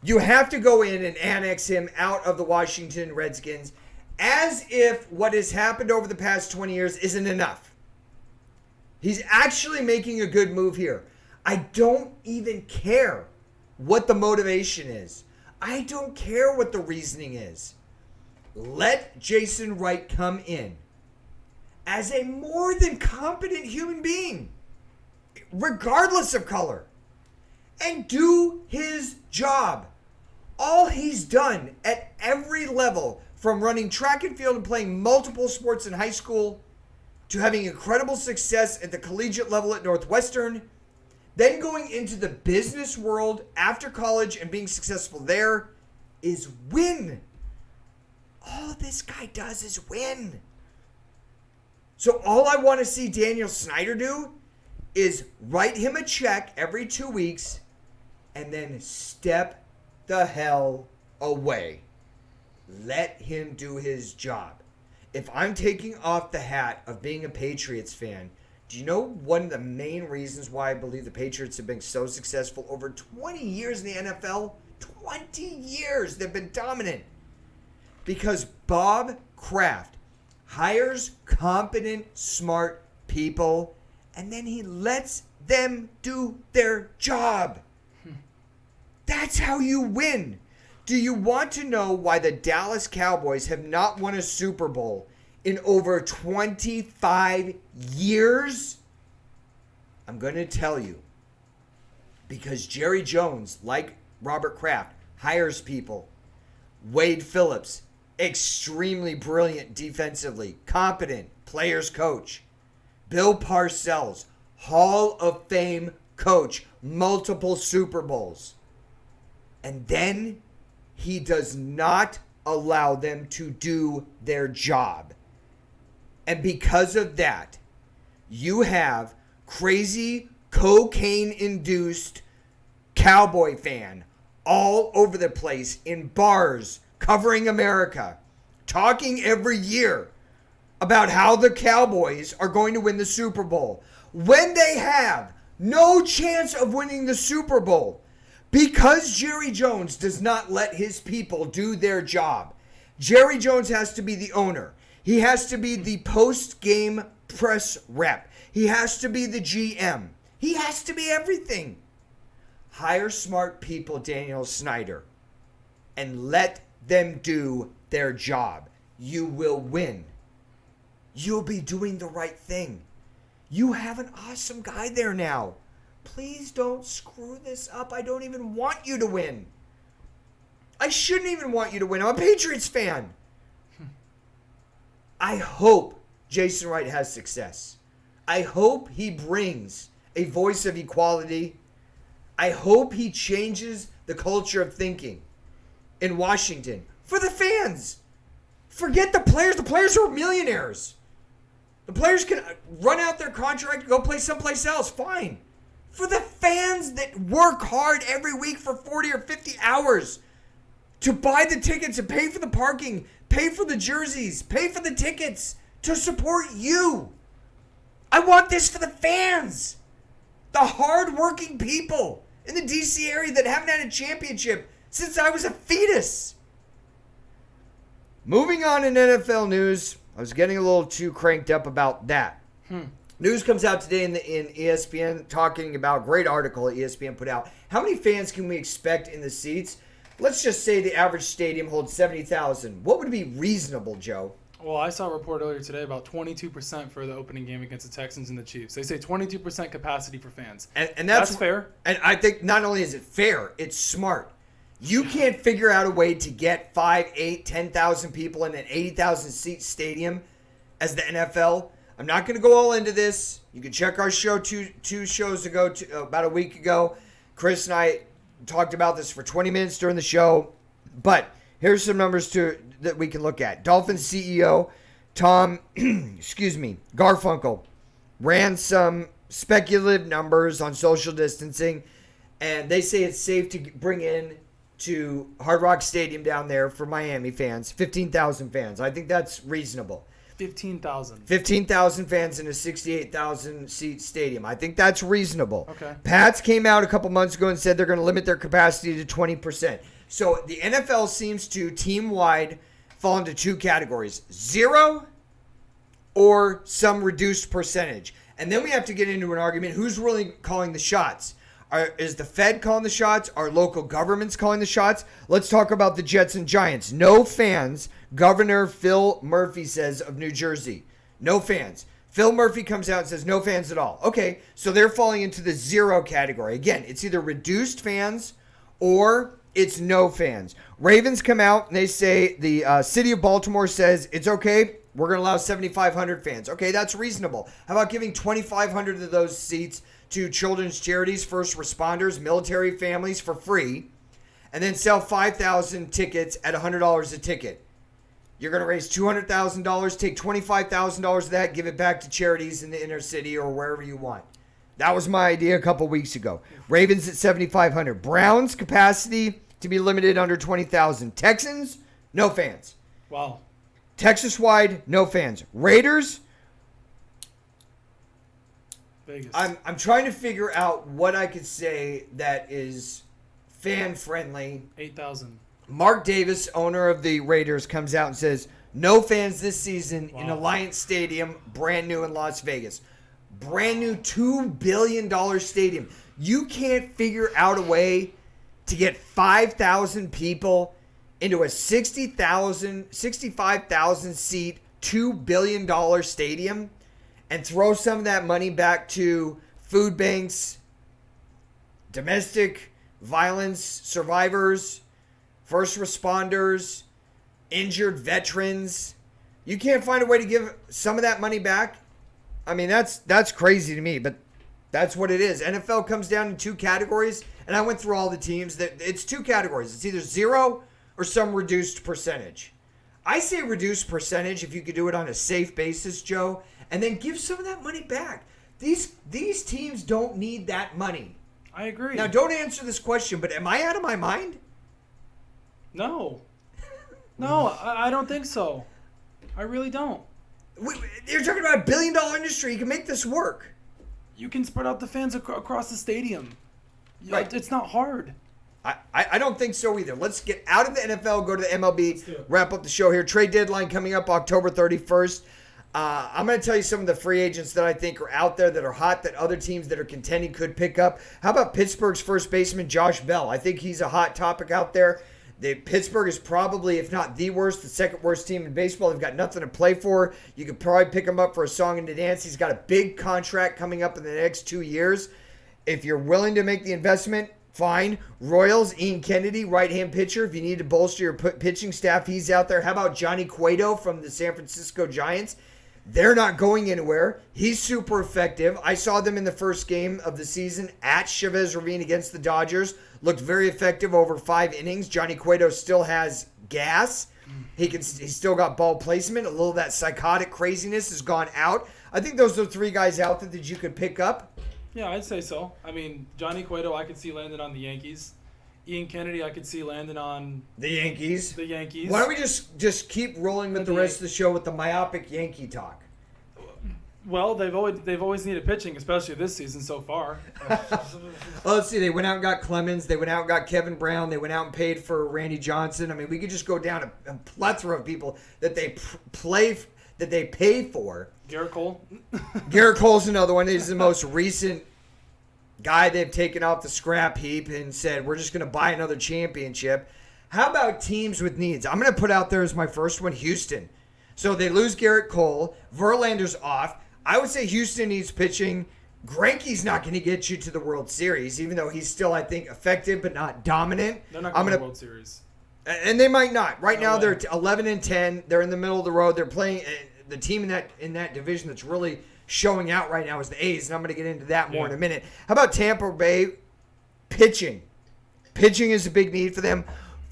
S1: You have to go in and annex him out of the Washington Redskins as if what has happened over the past 20 years isn't enough. He's actually making a good move here. I don't even care what the motivation is. I don't care what the reasoning is. Let Jason Wright come in as a more than competent human being, regardless of color, and do his job. All he's done at every level, from running track and field and playing multiple sports in high school, to having incredible success at the collegiate level at Northwestern, then going into the business world after college and being successful there, is win. All this guy does is win. So all I want to see Daniel Snyder do is write him a check every 2 weeks and then step the hell away. Let him do his job. If I'm taking off the hat of being a Patriots fan, do you know one of the main reasons why I believe the Patriots have been so successful over 20 years in the NFL? 20 years they've been dominant. Because Bob Kraft hires competent, smart people, and then he lets them do their job. That's how you win. Do you want to know why the Dallas Cowboys have not won a Super Bowl in over 25 years? I'm going to tell you. Because Jerry Jones, like Robert Kraft, hires people. Wade Phillips, extremely brilliant defensively, competent players coach. Bill Parcells, Hall of Fame coach, multiple Super Bowls. And then he does not allow them to do their job. And because of that, you have crazy cocaine-induced Cowboy fan all over the place in bars covering America, talking every year about how the Cowboys are going to win the Super Bowl when they have no chance of winning the Super Bowl because Jerry Jones does not let his people do their job. Jerry Jones has to be the owner. He has to be the post-game press rep. He has to be the GM. He has to be everything. Hire smart people, Daniel Snyder, and let them do their job. You will win. You'll be doing the right thing. You have an awesome guy there now. Please don't screw this up. I don't even want you to win. I shouldn't even want you to win. I'm a Patriots fan. I hope Jason Wright has success. I hope he brings a voice of equality. I hope he changes the culture of thinking in Washington for the fans. Forget the players. The players are millionaires. The players can run out their contract and go play someplace else. Fine. For the fans that work hard every week for 40 or 50 hours to buy the tickets and pay for the parking, pay for the jerseys, pay for the tickets to support you. I want this for the fans. The hard-working people in the D.C. area that haven't had a championship since I was a fetus. Moving on in NFL news, I was getting a little too cranked up about that. News comes out today in ESPN talking about, great article ESPN put out. How many fans can we expect in the seats? Let's just say the average stadium holds 70,000. What would be reasonable, Joe?
S3: Well, I saw a report earlier today about 22% for the opening game against the Texans and the Chiefs. They say 22% capacity for fans.
S1: And
S3: that's fair.
S1: And I think not only is it fair, it's smart. You can't figure out a way to get 5, 8, 10,000 people in an 80,000 seat stadium as the NFL. I'm not going to go all into this. You can check our show two shows ago, about a week ago. Chris and I talked about this for 20 minutes during the show. But here's some numbers that we can look at. Dolphins CEO Tom, Garfunkel ran some speculative numbers on social distancing, and they say it's safe to bring in to Hard Rock Stadium down there for Miami fans, 15,000 fans. I think that's reasonable.
S3: 15,000.
S1: 15,000 fans in a 68,000 seat stadium. I think that's reasonable.
S3: Okay.
S1: Pats came out a couple months ago and said they're going to limit their capacity to 20%. So the NFL seems to team-wide fall into two categories: 0 or some reduced percentage. And then we have to get into an argument, who's really calling the shots? Is the Fed calling the shots? Are local governments calling the shots? Let's talk about the Jets and Giants. No fans. Governor Phil Murphy says of New Jersey. No fans. Phil Murphy comes out and says no fans at all. Okay, so they're falling into the 0 category. Again, it's either reduced fans or it's no fans. Ravens come out and they say the city of Baltimore says it's okay. We're going to allow 7,500 fans. Okay, that's reasonable. How about giving 2,500 of those seats to children's charities, first responders, military families for free, and then sell 5,000 tickets at $100 a ticket? You're going to raise $200,000, take $25,000 of that, give it back to charities in the inner city or wherever you want. That was my idea a couple weeks ago. Ravens at 7,500. Browns capacity to be limited under 20,000. Texans, no fans.
S3: Wow.
S1: Texas-wide, no fans. Raiders,
S3: Vegas.
S1: I'm trying to figure out what I could say that is fan-friendly.
S3: 8,000.
S1: Mark Davis, owner of the Raiders, comes out and says, no fans this season in
S3: Wow.
S1: Alliance Stadium, brand new in Las Vegas. Brand new $2 billion stadium. You can't figure out a way to get 5,000 people into a 65,000 seat, $2 billion stadium and throw some of that money back to food banks, domestic violence survivors, first responders, injured veterans. You can't find a way to give some of that money back? I mean, that's crazy to me, but that's what it is. NFL comes down in two categories, and I went through all the teams. It's two categories. It's either 0 or some reduced percentage. I say reduced percentage if you could do it on a safe basis, Joe, and then give some of that money back. These teams don't need that money.
S3: I agree.
S1: Now, don't answer this question, but am I out of my mind?
S3: No. No, I don't think so. I really don't.
S1: You're talking about a $1 billion industry. You can make this work.
S3: You can spread out the fans across the stadium.
S1: Right.
S3: It's not hard.
S1: I don't think so either. Let's get out of the NFL, go to the
S3: do
S1: MLB,
S3: it.
S1: wrap up the show here. Trade deadline coming up October 31st. I'm going to tell you some of the free agents that I think are out there that are hot, that other teams that are contending could pick up. How about Pittsburgh's first baseman, Josh Bell? I think he's a hot topic out there. Pittsburgh is probably, if not the worst, the second worst team in baseball. They've got nothing to play for. You could probably pick him up for a song and a dance. He's got a big contract coming up in the next 2 years. If you're willing to make the investment, fine. Royals, Ian Kennedy, right-hand pitcher. If you need to bolster your pitching staff, he's out there. How about Johnny Cueto from the San Francisco Giants? They're not going anywhere. He's super effective. I saw them in the first game of the season at Chavez Ravine against the Dodgers. Looked very effective over 5 innings. Johnny Cueto still has gas. He's still got ball placement. A little of that psychotic craziness has gone out. I think those are 3 guys out there that you could pick up.
S3: Yeah, I'd say so. I mean, Johnny Cueto, I could see landing on the Yankees. Ian Kennedy, I could see landing on
S1: The Yankees.
S3: the Yankees.
S1: Why don't we just keep rolling with the rest of the show with the myopic Yankee talk?
S3: Well, they've always needed pitching, especially this season so far.
S1: Oh, let's see. They went out and got Clemens. They went out and got Kevin Brown. They went out and paid for Randy Johnson. I mean, we could just go down a plethora of people that they pay for.
S3: Garrett Cole.
S1: Garrett Cole's another one. He's the most recent guy they've taken off the scrap heap and said, we're just going to buy another championship. How about teams with needs? I'm going to put out there as my first one, Houston. So they lose Garrett Cole. Verlander's off. I would say Houston needs pitching. Greinke's not going to get you to the World Series, even though he's still, I think, effective but not dominant.
S3: They're not going to the World Series.
S1: And they might not. Right now,
S3: way.
S1: they're 11-10. They're in the middle of the road. They're playing the team in that division that's really showing out right now is the A's, and I'm going to get into that more in a minute. How about Tampa Bay pitching? Pitching is a big need for them.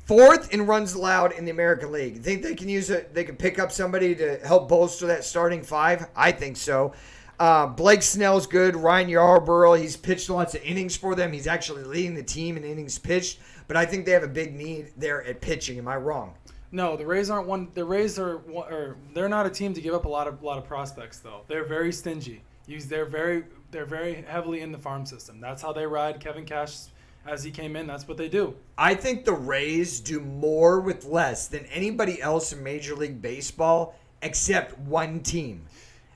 S1: 4th in runs allowed in the American League. You think they can they can pick up somebody to help bolster that starting 5? I think so. Blake Snell's good. Ryan Yarborough, he's pitched lots of innings for them. He's actually leading the team in innings pitched. But I think they have a big need there at pitching. Am I wrong?
S3: No, the Rays aren't one. The Rays they're not a team to give up a lot of prospects though. They're very stingy. They're very heavily in the farm system. That's how they ride Kevin Cash as he came in. That's what they do.
S1: I think the Rays do more with less than anybody else in Major League Baseball except one team,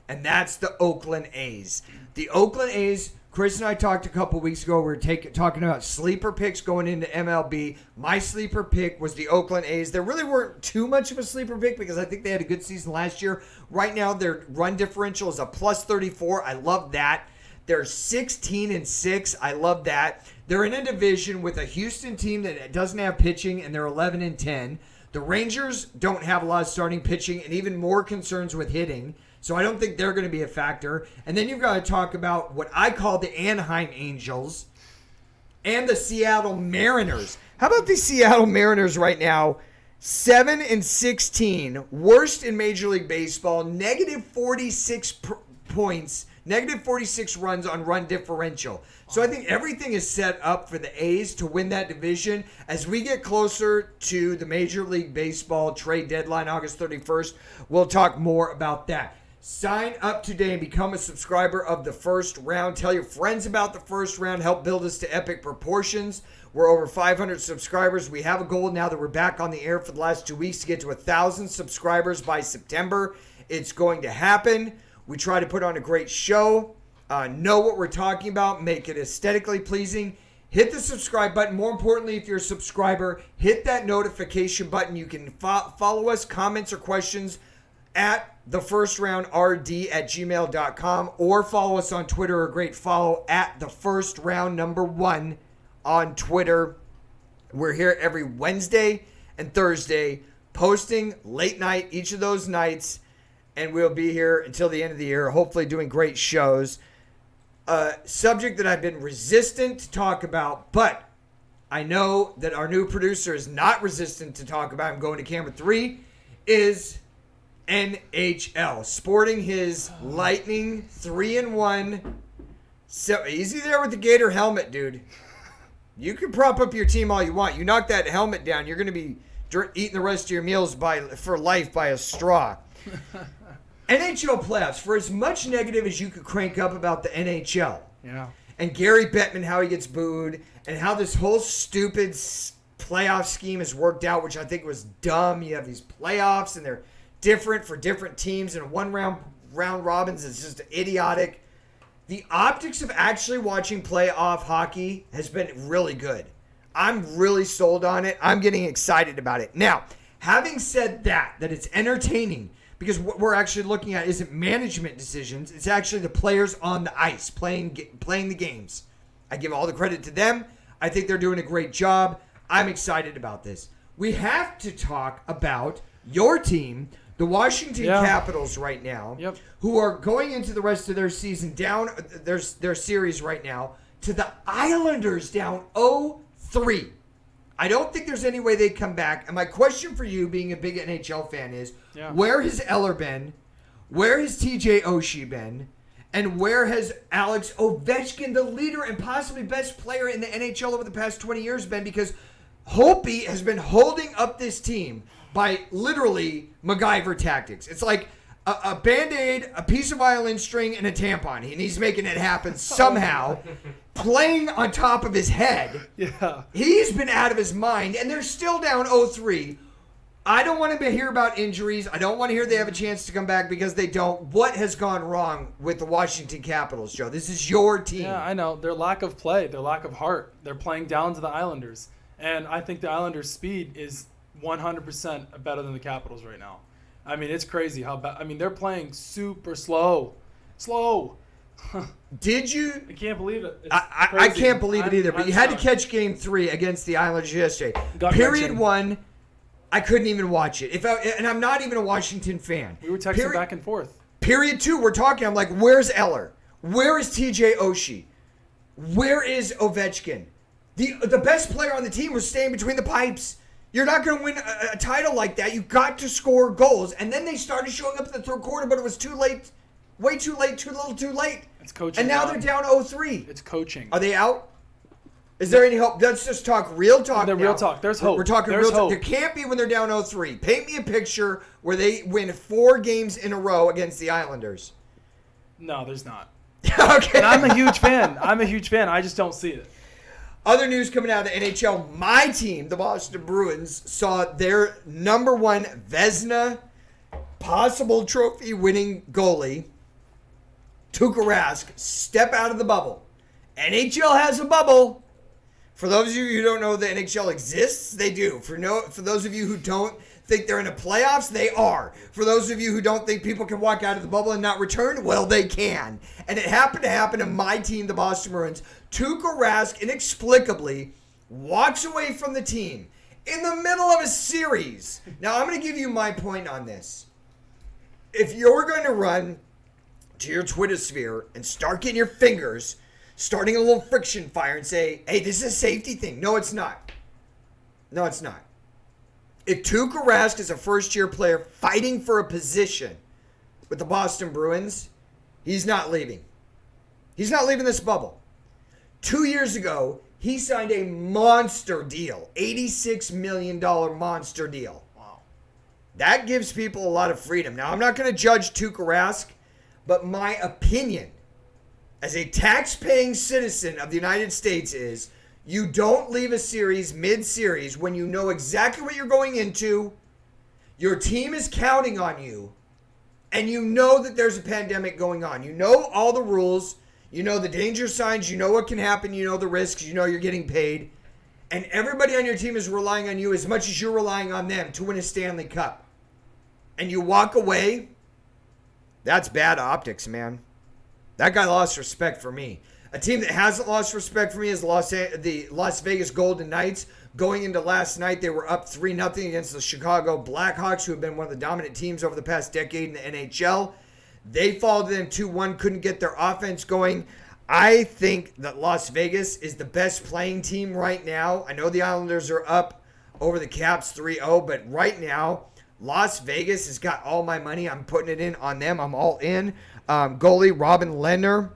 S1: and that's the Oakland A's. The Oakland A's, Chris and I talked a couple weeks ago. We were talking about sleeper picks going into MLB. My sleeper pick was the Oakland A's. There really weren't too much of a sleeper pick because I think they had a good season last year. Right now, their run differential is a plus 34. I love that. They're 16-6. I love that. They're in a division with a Houston team that doesn't have pitching, and they're 11-10. The Rangers don't have a lot of starting pitching and even more concerns with hitting. So I don't think they're going to be a factor. And then you've got to talk about what I call the Anaheim Angels and the Seattle Mariners. How about the Seattle Mariners right now? 7-16, worst in Major League Baseball, negative 46 points, negative 46 runs on run differential. So I think everything is set up for the A's to win that division. As we get closer to the Major League Baseball trade deadline, August 31st, we'll talk more about that. Sign up today and become a subscriber of The First Round. Tell your friends about The First Round. Help build us to epic proportions. We're over 500 subscribers. We have a goal now that we're back on the air for the last 2 weeks to get to 1,000 subscribers by September. It's going to happen. We try to put on a great show. Know what we're talking about. Make it aesthetically pleasing. Hit the subscribe button. More importantly, if you're a subscriber, hit that notification button. You can follow us, comments or questions at thefirstrroundrd@gmail.com or follow us on Twitter. A great follow at thefirstround1 on Twitter. We're here every Wednesday and Thursday posting late night each of those nights, and we'll be here until the end of the year, hopefully doing great shows. A subject that I've been resistant to talk about, but I know that our new producer is not resistant to talk about. I'm going to camera 3 is NHL, sporting his Lightning 3-1. So easy there with the Gator helmet, dude. You can prop up your team all you want. You knock that helmet down, you're going to be eating the rest of your meals for life by a straw. NHL playoffs, for as much negative as you could crank up about the NHL,
S3: Yeah.
S1: and Gary Bettman, how he gets booed, and how this whole stupid playoff scheme has worked out, which I think was dumb. You have these playoffs, and they're different for different teams, and one round robins is just idiotic. The optics of actually watching playoff hockey has been really good. I'm really sold on it. I'm getting excited about it. Now, having said that it's entertaining, because what we're actually looking at isn't management decisions. It's actually the players on the ice playing the games. I give all the credit to them. I think they're doing a great job. I'm excited about this. We have to talk about your team, the Washington Capitals right now, who are going into the rest of their season down, their series right now, to the Islanders down 0-3. I don't think there's any way they come back. And my question for you, being a big NHL fan, is where has Eller been? Where has TJ Oshie been? And where has Alex Ovechkin, the leader and possibly best player in the NHL over the past 20 years, been? Because Holtby has been holding up this team by literally MacGyver tactics. It's like a Band-Aid, a piece of violin string, and a tampon. And he's making it happen somehow, playing on top of his head.
S3: Yeah.
S1: He's been out of his mind, and they're still down 0-3. I don't want to hear about injuries. I don't want to hear they have a chance to come back, because they don't. What has gone wrong with the Washington Capitals, Joe? This is your team.
S3: Yeah, I know. Their lack of play, their lack of heart. They're playing down to the Islanders. And I think the Islanders' speed is 100% better than the Capitals right now. I mean, it's crazy how bad. I mean, they're playing super slow.
S1: Did you?
S3: I can't believe it. It's
S1: I
S3: crazy.
S1: can't believe it either, but
S3: I'm
S1: you had to
S3: shocked.
S1: catch Game 3 against the Islanders yesterday.
S3: Gut
S1: Period
S3: wrenching.
S1: 1, I couldn't even watch it. And I'm not even a Washington fan.
S3: We were texting back and forth.
S1: Period 2, we're talking. I'm like, where's Eller? Where is TJ Oshie? Where is Ovechkin? The best player on the team was staying between the pipes. You're not going to win a title like that. You got to score goals. And then they started showing up in the third quarter, but it was too late. Way too late, too little, too late.
S3: It's coaching.
S1: And now
S3: Ron.
S1: they're down 0-3.
S3: It's coaching.
S1: Are they out? Is there any hope? Let's just talk real talk.
S3: The
S1: now.
S3: real talk. There's hope.
S1: We're talking
S3: There's
S1: real talk.
S3: hope.
S1: There can't be when they're down 0-3. Paint me a picture where they win 4 games in a row against the Islanders.
S3: No, there's not.
S1: Okay.
S3: And I'm a huge fan. I just don't see it.
S1: Other news coming out of the NHL. My team, the Boston Bruins, saw their number 1 Vezina possible trophy winning goalie, Tuukka Rask, step out of the bubble. NHL has a bubble. For those of you who don't know the NHL exists, they do. For those of you who don't think they're in the playoffs, they are. For those of you who don't think people can walk out of the bubble and not return, well, they can. And it happened to happen to my team, the Boston Bruins. Tuukka Rask inexplicably walks away from the team in the middle of a series. Now, I'm going to give you my point on this. If you're going to run to your Twitter sphere and start getting your fingers, starting a little friction fire and say, hey, this is a safety thing. No, it's not. No, it's not. If Tuukka Rask is a first-year player fighting for a position with the Boston Bruins, he's not leaving. He's not leaving this bubble. 2 years ago, he signed a monster deal, $86 million monster deal.
S3: Wow.
S1: That gives people a lot of freedom. Now, I'm not going to judge Tuukka Rask, but my opinion as a tax-paying citizen of the United States is you don't leave a series mid-series when you know exactly what you're going into, your team is counting on you, and you know that there's a pandemic going on. You know all the rules. You know the danger signs. You know what can happen. You know the risks. You know you're getting paid. And everybody on your team is relying on you as much as you're relying on them to win a Stanley Cup. And you walk away, that's bad optics, man. That guy lost respect for me. A team that hasn't lost respect for me is the Las Vegas Golden Knights. Going into last night, they were up 3-0 against the Chicago Blackhawks, who have been one of the dominant teams over the past decade in the NHL. They followed them 2-1, couldn't get their offense going. I think that Las Vegas is the best playing team right now. I know the Islanders are up over the Caps 3-0, but right now, Las Vegas has got all my money. I'm putting it in on them. I'm all in. Goalie Robin Lehner,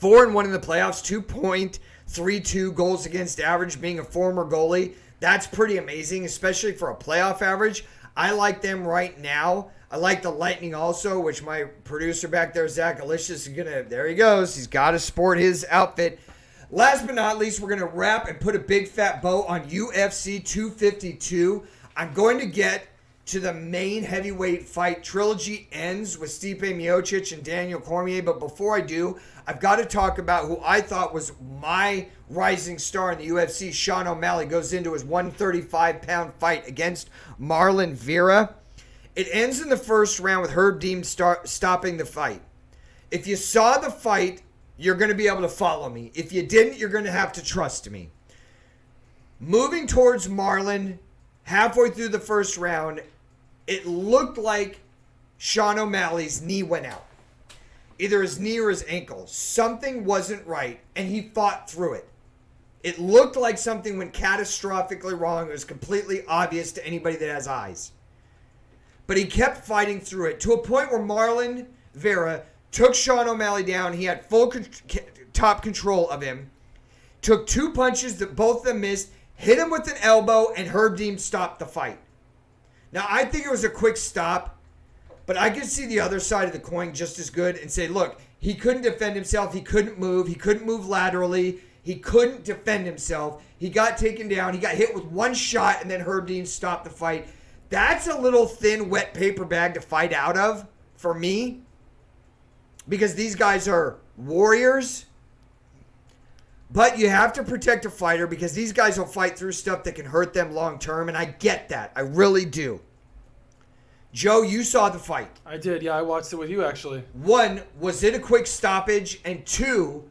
S1: 4-1 in the playoffs, 2.32 goals against average, being a former goalie. That's pretty amazing, especially for a playoff average. I like them right now. I like the Lightning also, which my producer back there, Zach Alicious, is gonna. There he goes. He's got to sport his outfit. Last but not least, we're gonna wrap and put a big fat bow on UFC 252. I'm going to get to the main heavyweight fight. Trilogy ends with Stipe Miocic and Daniel Cormier. But before I do, I've got to talk about who I thought was my rising star in the UFC. Sean O'Malley goes into his 135-pound fight against Marlon Vera. It ends in the first round with Herb Dean stopping the fight. If you saw the fight, you're going to be able to follow me. If you didn't, you're going to have to trust me. Moving towards Marlon, halfway through the first round, it looked like Sean O'Malley's knee went out. Either his knee or his ankle. Something wasn't right, and he fought through it. It looked like something went catastrophically wrong. It was completely obvious to anybody that has eyes. But he kept fighting through it to a point where Marlon Vera took Sean O'Malley down. He had full top control of him. Took 2 punches that both of them missed. Hit him with an elbow, and Herb Dean stopped the fight. Now, I think it was a quick stop, but I could see the other side of the coin just as good and say, look, he couldn't defend himself. He couldn't move. He couldn't move laterally. He couldn't defend himself. He got taken down. He got hit with 1 shot, and then Herb Dean stopped the fight. That's a little thin, wet paper bag to fight out of for me, because these guys are warriors. But you have to protect a fighter because these guys will fight through stuff that can hurt them long term, and I get that. I really do. Joe, you saw the fight.
S3: I did. Yeah, I watched it with you, actually.
S1: 1, was it a quick stoppage? And 2,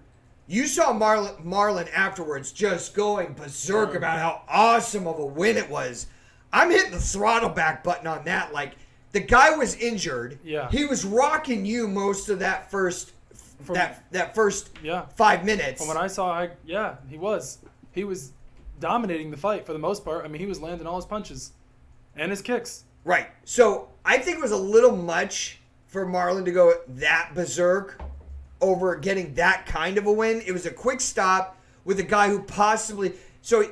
S1: you saw Marlon afterwards just going berserk about how awesome of a win it was. I'm hitting the throttle back button on that. Like, the guy was injured.
S3: Yeah.
S1: He was rocking you most of that first that first
S3: Yeah.
S1: 5 minutes.
S3: From what I saw, he was. He was dominating the fight for the most part. I mean, he was landing all his punches and his kicks.
S1: Right. So I think it was a little much for Marlon to go that berserk over getting that kind of a win. It was a quick stop with a guy who possibly... So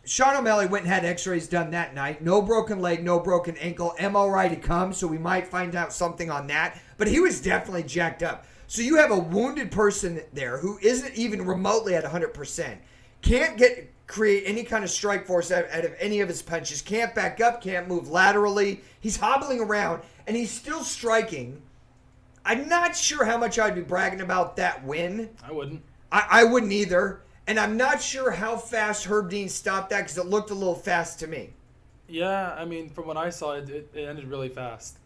S1: Sean O'Malley went and had x-rays done that night. No broken leg, no broken ankle. MRI to come, so we might find out something on that. But he was definitely jacked up. So you have a wounded person there who isn't even remotely at 100%. Can't create any kind of strike force out of any of his punches. Can't back up, can't move laterally. He's hobbling around, and he's still striking. I'm not sure how much I'd be bragging about that win.
S3: I wouldn't.
S1: I wouldn't either. And I'm not sure how fast Herb Dean stopped that because it looked a little fast to me.
S3: Yeah, I mean, from what I saw, it ended really fast.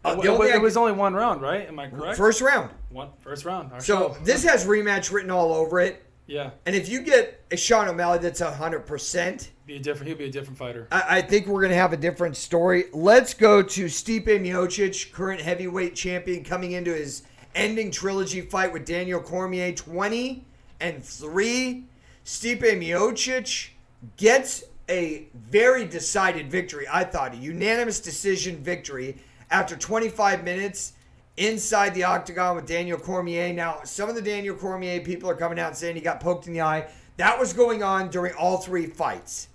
S1: The
S3: It was only 1 round, right? Am I correct?
S1: First round.
S3: First round.
S1: So this has rematch written all over it.
S3: Yeah.
S1: And if you get a Sean O'Malley that's 100%,
S3: He'll be a different fighter.
S1: I think we're going to have a different story. Let's go to Stipe Miocic, current heavyweight champion, coming into his ending trilogy fight with Daniel Cormier, 20-3. Stipe Miocic gets a very decided victory, I thought. A unanimous decision victory after 25 minutes inside the octagon with Daniel Cormier. Now, some of the Daniel Cormier people are coming out and saying he got poked in the eye. That was going on during all 3 fights.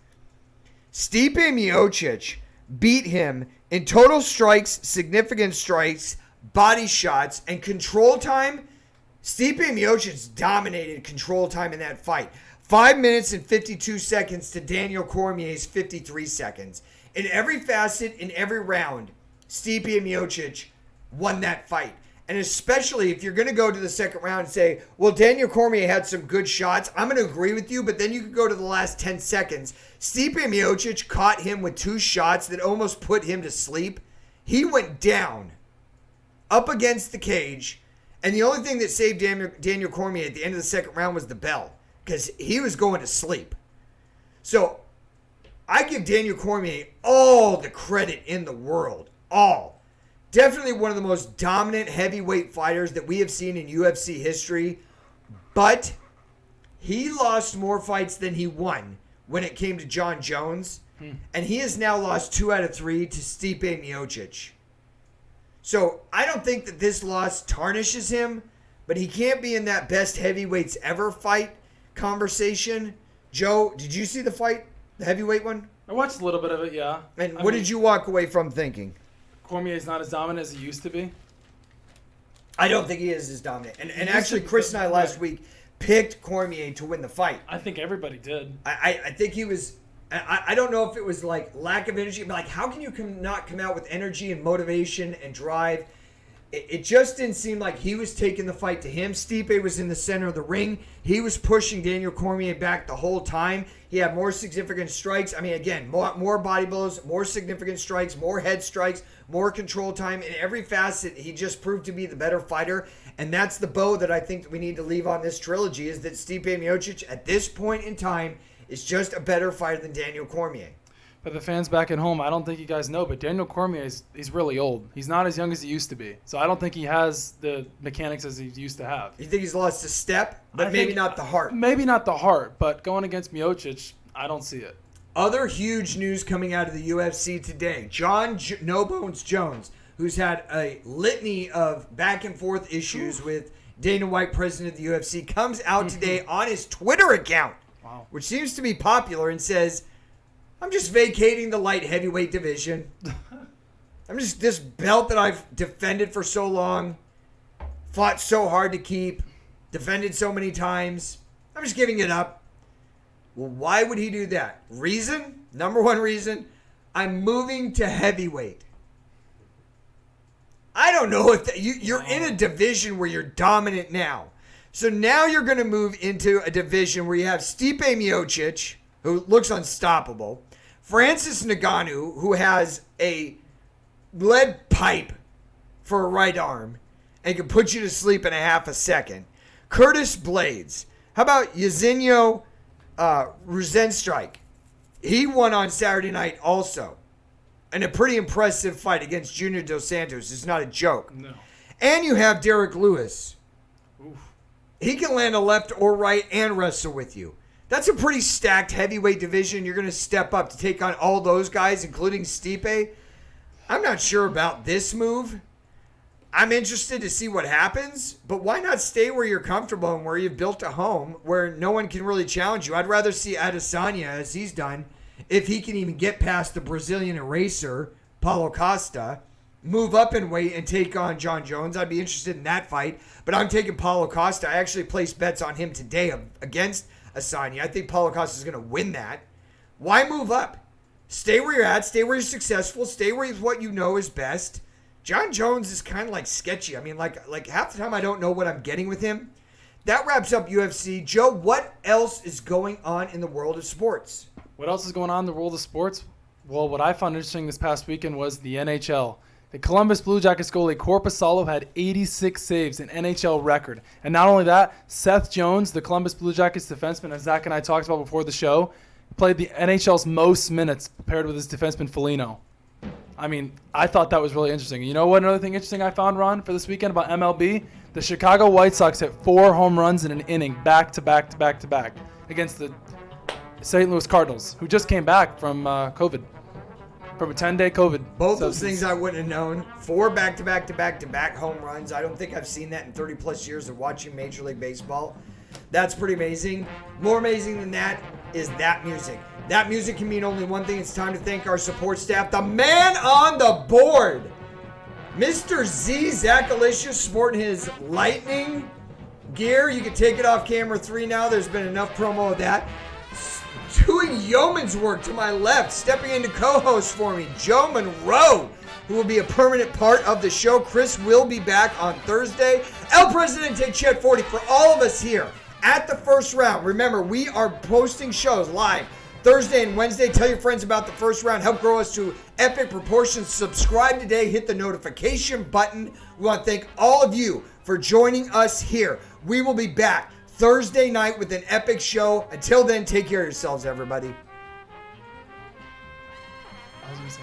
S1: Stipe Miocic beat him in total strikes, significant strikes, body shots, and control time. Stipe Miocic dominated control time in that fight. 5 minutes and 52 seconds to Daniel Cormier's 53 seconds. In every facet, in every round, Stipe Miocic won that fight. And especially if you're going to go to the second round and say, well, Daniel Cormier had some good shots, I'm going to agree with you, but then you could go to the last 10 seconds. Stipe Miocic caught him with 2 shots that almost put him to sleep. He went down up against the cage, and the only thing that saved Daniel Cormier at the end of the second round was the bell, because he was going to sleep. So I give Daniel Cormier all the credit in the world. All. Definitely one of the most dominant heavyweight fighters that we have seen in UFC history. But he lost more fights than he won when it came to John Jones. And he has now lost 2 out of 3 to Stipe Miocic. So I don't think that this loss tarnishes him, but he can't be in that best heavyweights ever fight conversation. Joe, did you see the fight? The heavyweight one?
S3: I watched a little bit of it, yeah.
S1: And what did you walk away from thinking?
S3: Cormier's not as dominant as he used to be.
S1: I don't think he is as dominant. And
S3: used
S1: actually,
S3: to be,
S1: Chris and I
S3: but-
S1: last week picked Cormier to win the fight.
S3: I think everybody did.
S1: I think he was. I don't know if it was like lack of energy, but like how can you not come out with energy and motivation and drive? It just didn't seem like he was taking the fight to him. Stipe was in the center of the ring. He was pushing Daniel Cormier back the whole time. He had more significant strikes. I mean, again, more body blows, more significant strikes, more head strikes, more control time. In every facet, he just proved to be the better fighter. And that's the bow that I think that we need to leave on this trilogy is that Stipe Miocic, at this point in time, is just a better fighter than Daniel Cormier.
S3: But the fans back at home, I don't think you guys know, but Daniel Cormier he's really old. He's not as young as he used to be. So I don't think he has the mechanics as he used to have.
S1: You think he's lost a step, but
S3: I
S1: maybe
S3: think-
S1: not the heart?
S3: Maybe not the heart, but going against Miocic, I don't see it.
S1: Other huge news coming out of the UFC today. John No Bones Jones, who's had a litany of back and forth issues with Dana White, president of the UFC, comes out today on his Twitter account,
S3: Wow.
S1: which seems to be popular, and says, I'm just vacating the light heavyweight division. I'm just this belt that I've defended for so long, fought so hard to keep, defended so many times. I'm just giving it up. Well, why would he do that? Reason? Number one reason, I'm moving to heavyweight. I don't know if you're in a division where you're dominant now. So now you're going to move into a division where you have Stipe Miocic, who looks unstoppable, Francis Ngannou, who has a lead pipe for a right arm and can put you to sleep in a half a second, Curtis Blades. How about Yazinho Rozenstruik? He won on Saturday night also. And a pretty impressive fight against Junior Dos Santos. It's not a joke.
S3: No.
S1: And you have Derek Lewis.
S3: Oof.
S1: He can land a left or right and wrestle with you. That's a pretty stacked heavyweight division. You're going to step up to take on all those guys, including Stipe. I'm not sure about this move. I'm interested to see what happens, but why not stay where you're comfortable and where you've built a home where no one can really challenge you? I'd rather see Adesanya, as he's done, if he can even get past the Brazilian eraser, Paulo Costa, move up in weight and take on John Jones. I'd be interested in that fight, but I'm taking Paulo Costa. I actually placed bets on him today against Adesanya. I think Paulo Costa is going to win that. Why move up? Stay where you're at. Stay where you're successful. Stay where what you know is best. John Jones is kind of like sketchy. I mean, like half the time I don't know what I'm getting with him. That wraps up UFC. Joe, what else is going on in the world of sports?
S3: What else is going on in the world of sports? Well, what I found interesting this past weekend was the NHL. The Columbus Blue Jackets goalie Korpisalo had 86 saves, an NHL record. And not only that, Seth Jones, the Columbus Blue Jackets defenseman, as Zach and I talked about before the show, played the NHL's most minutes paired with his defenseman Foligno. I mean, I thought that was really interesting. You know what another thing interesting I found, Ron, for this weekend about MLB? The Chicago White Sox hit 4 home runs in an inning back to back to back to back against the St. Louis Cardinals, who just came back from COVID, from a 10-day COVID.
S1: Both those things I wouldn't have known. 4 back-to-back home runs. I don't think I've seen that in 30-plus years of watching Major League Baseball. That's pretty amazing. More amazing than that is that music. That music can mean only one thing. It's time to thank our support staff. The man on the board, Mr. Z, Zach Alicious, sporting his lightning gear. You can take it off camera 3 now. There's been enough promo of that. Doing yeoman's work to my left, stepping into co-host for me, Joe Monroe, who will be a permanent part of the show. Chris will be back on Thursday. El Presidente Chet 40 for all of us here at the first round. Remember, we are posting shows live Thursday and Wednesday. Tell your friends about the first round. Help grow us to epic proportions. Subscribe today. Hit the notification button. We want to thank all of you for joining us here. We will be back Thursday night with an epic show. Until then, take care of yourselves, everybody.
S3: I was going to say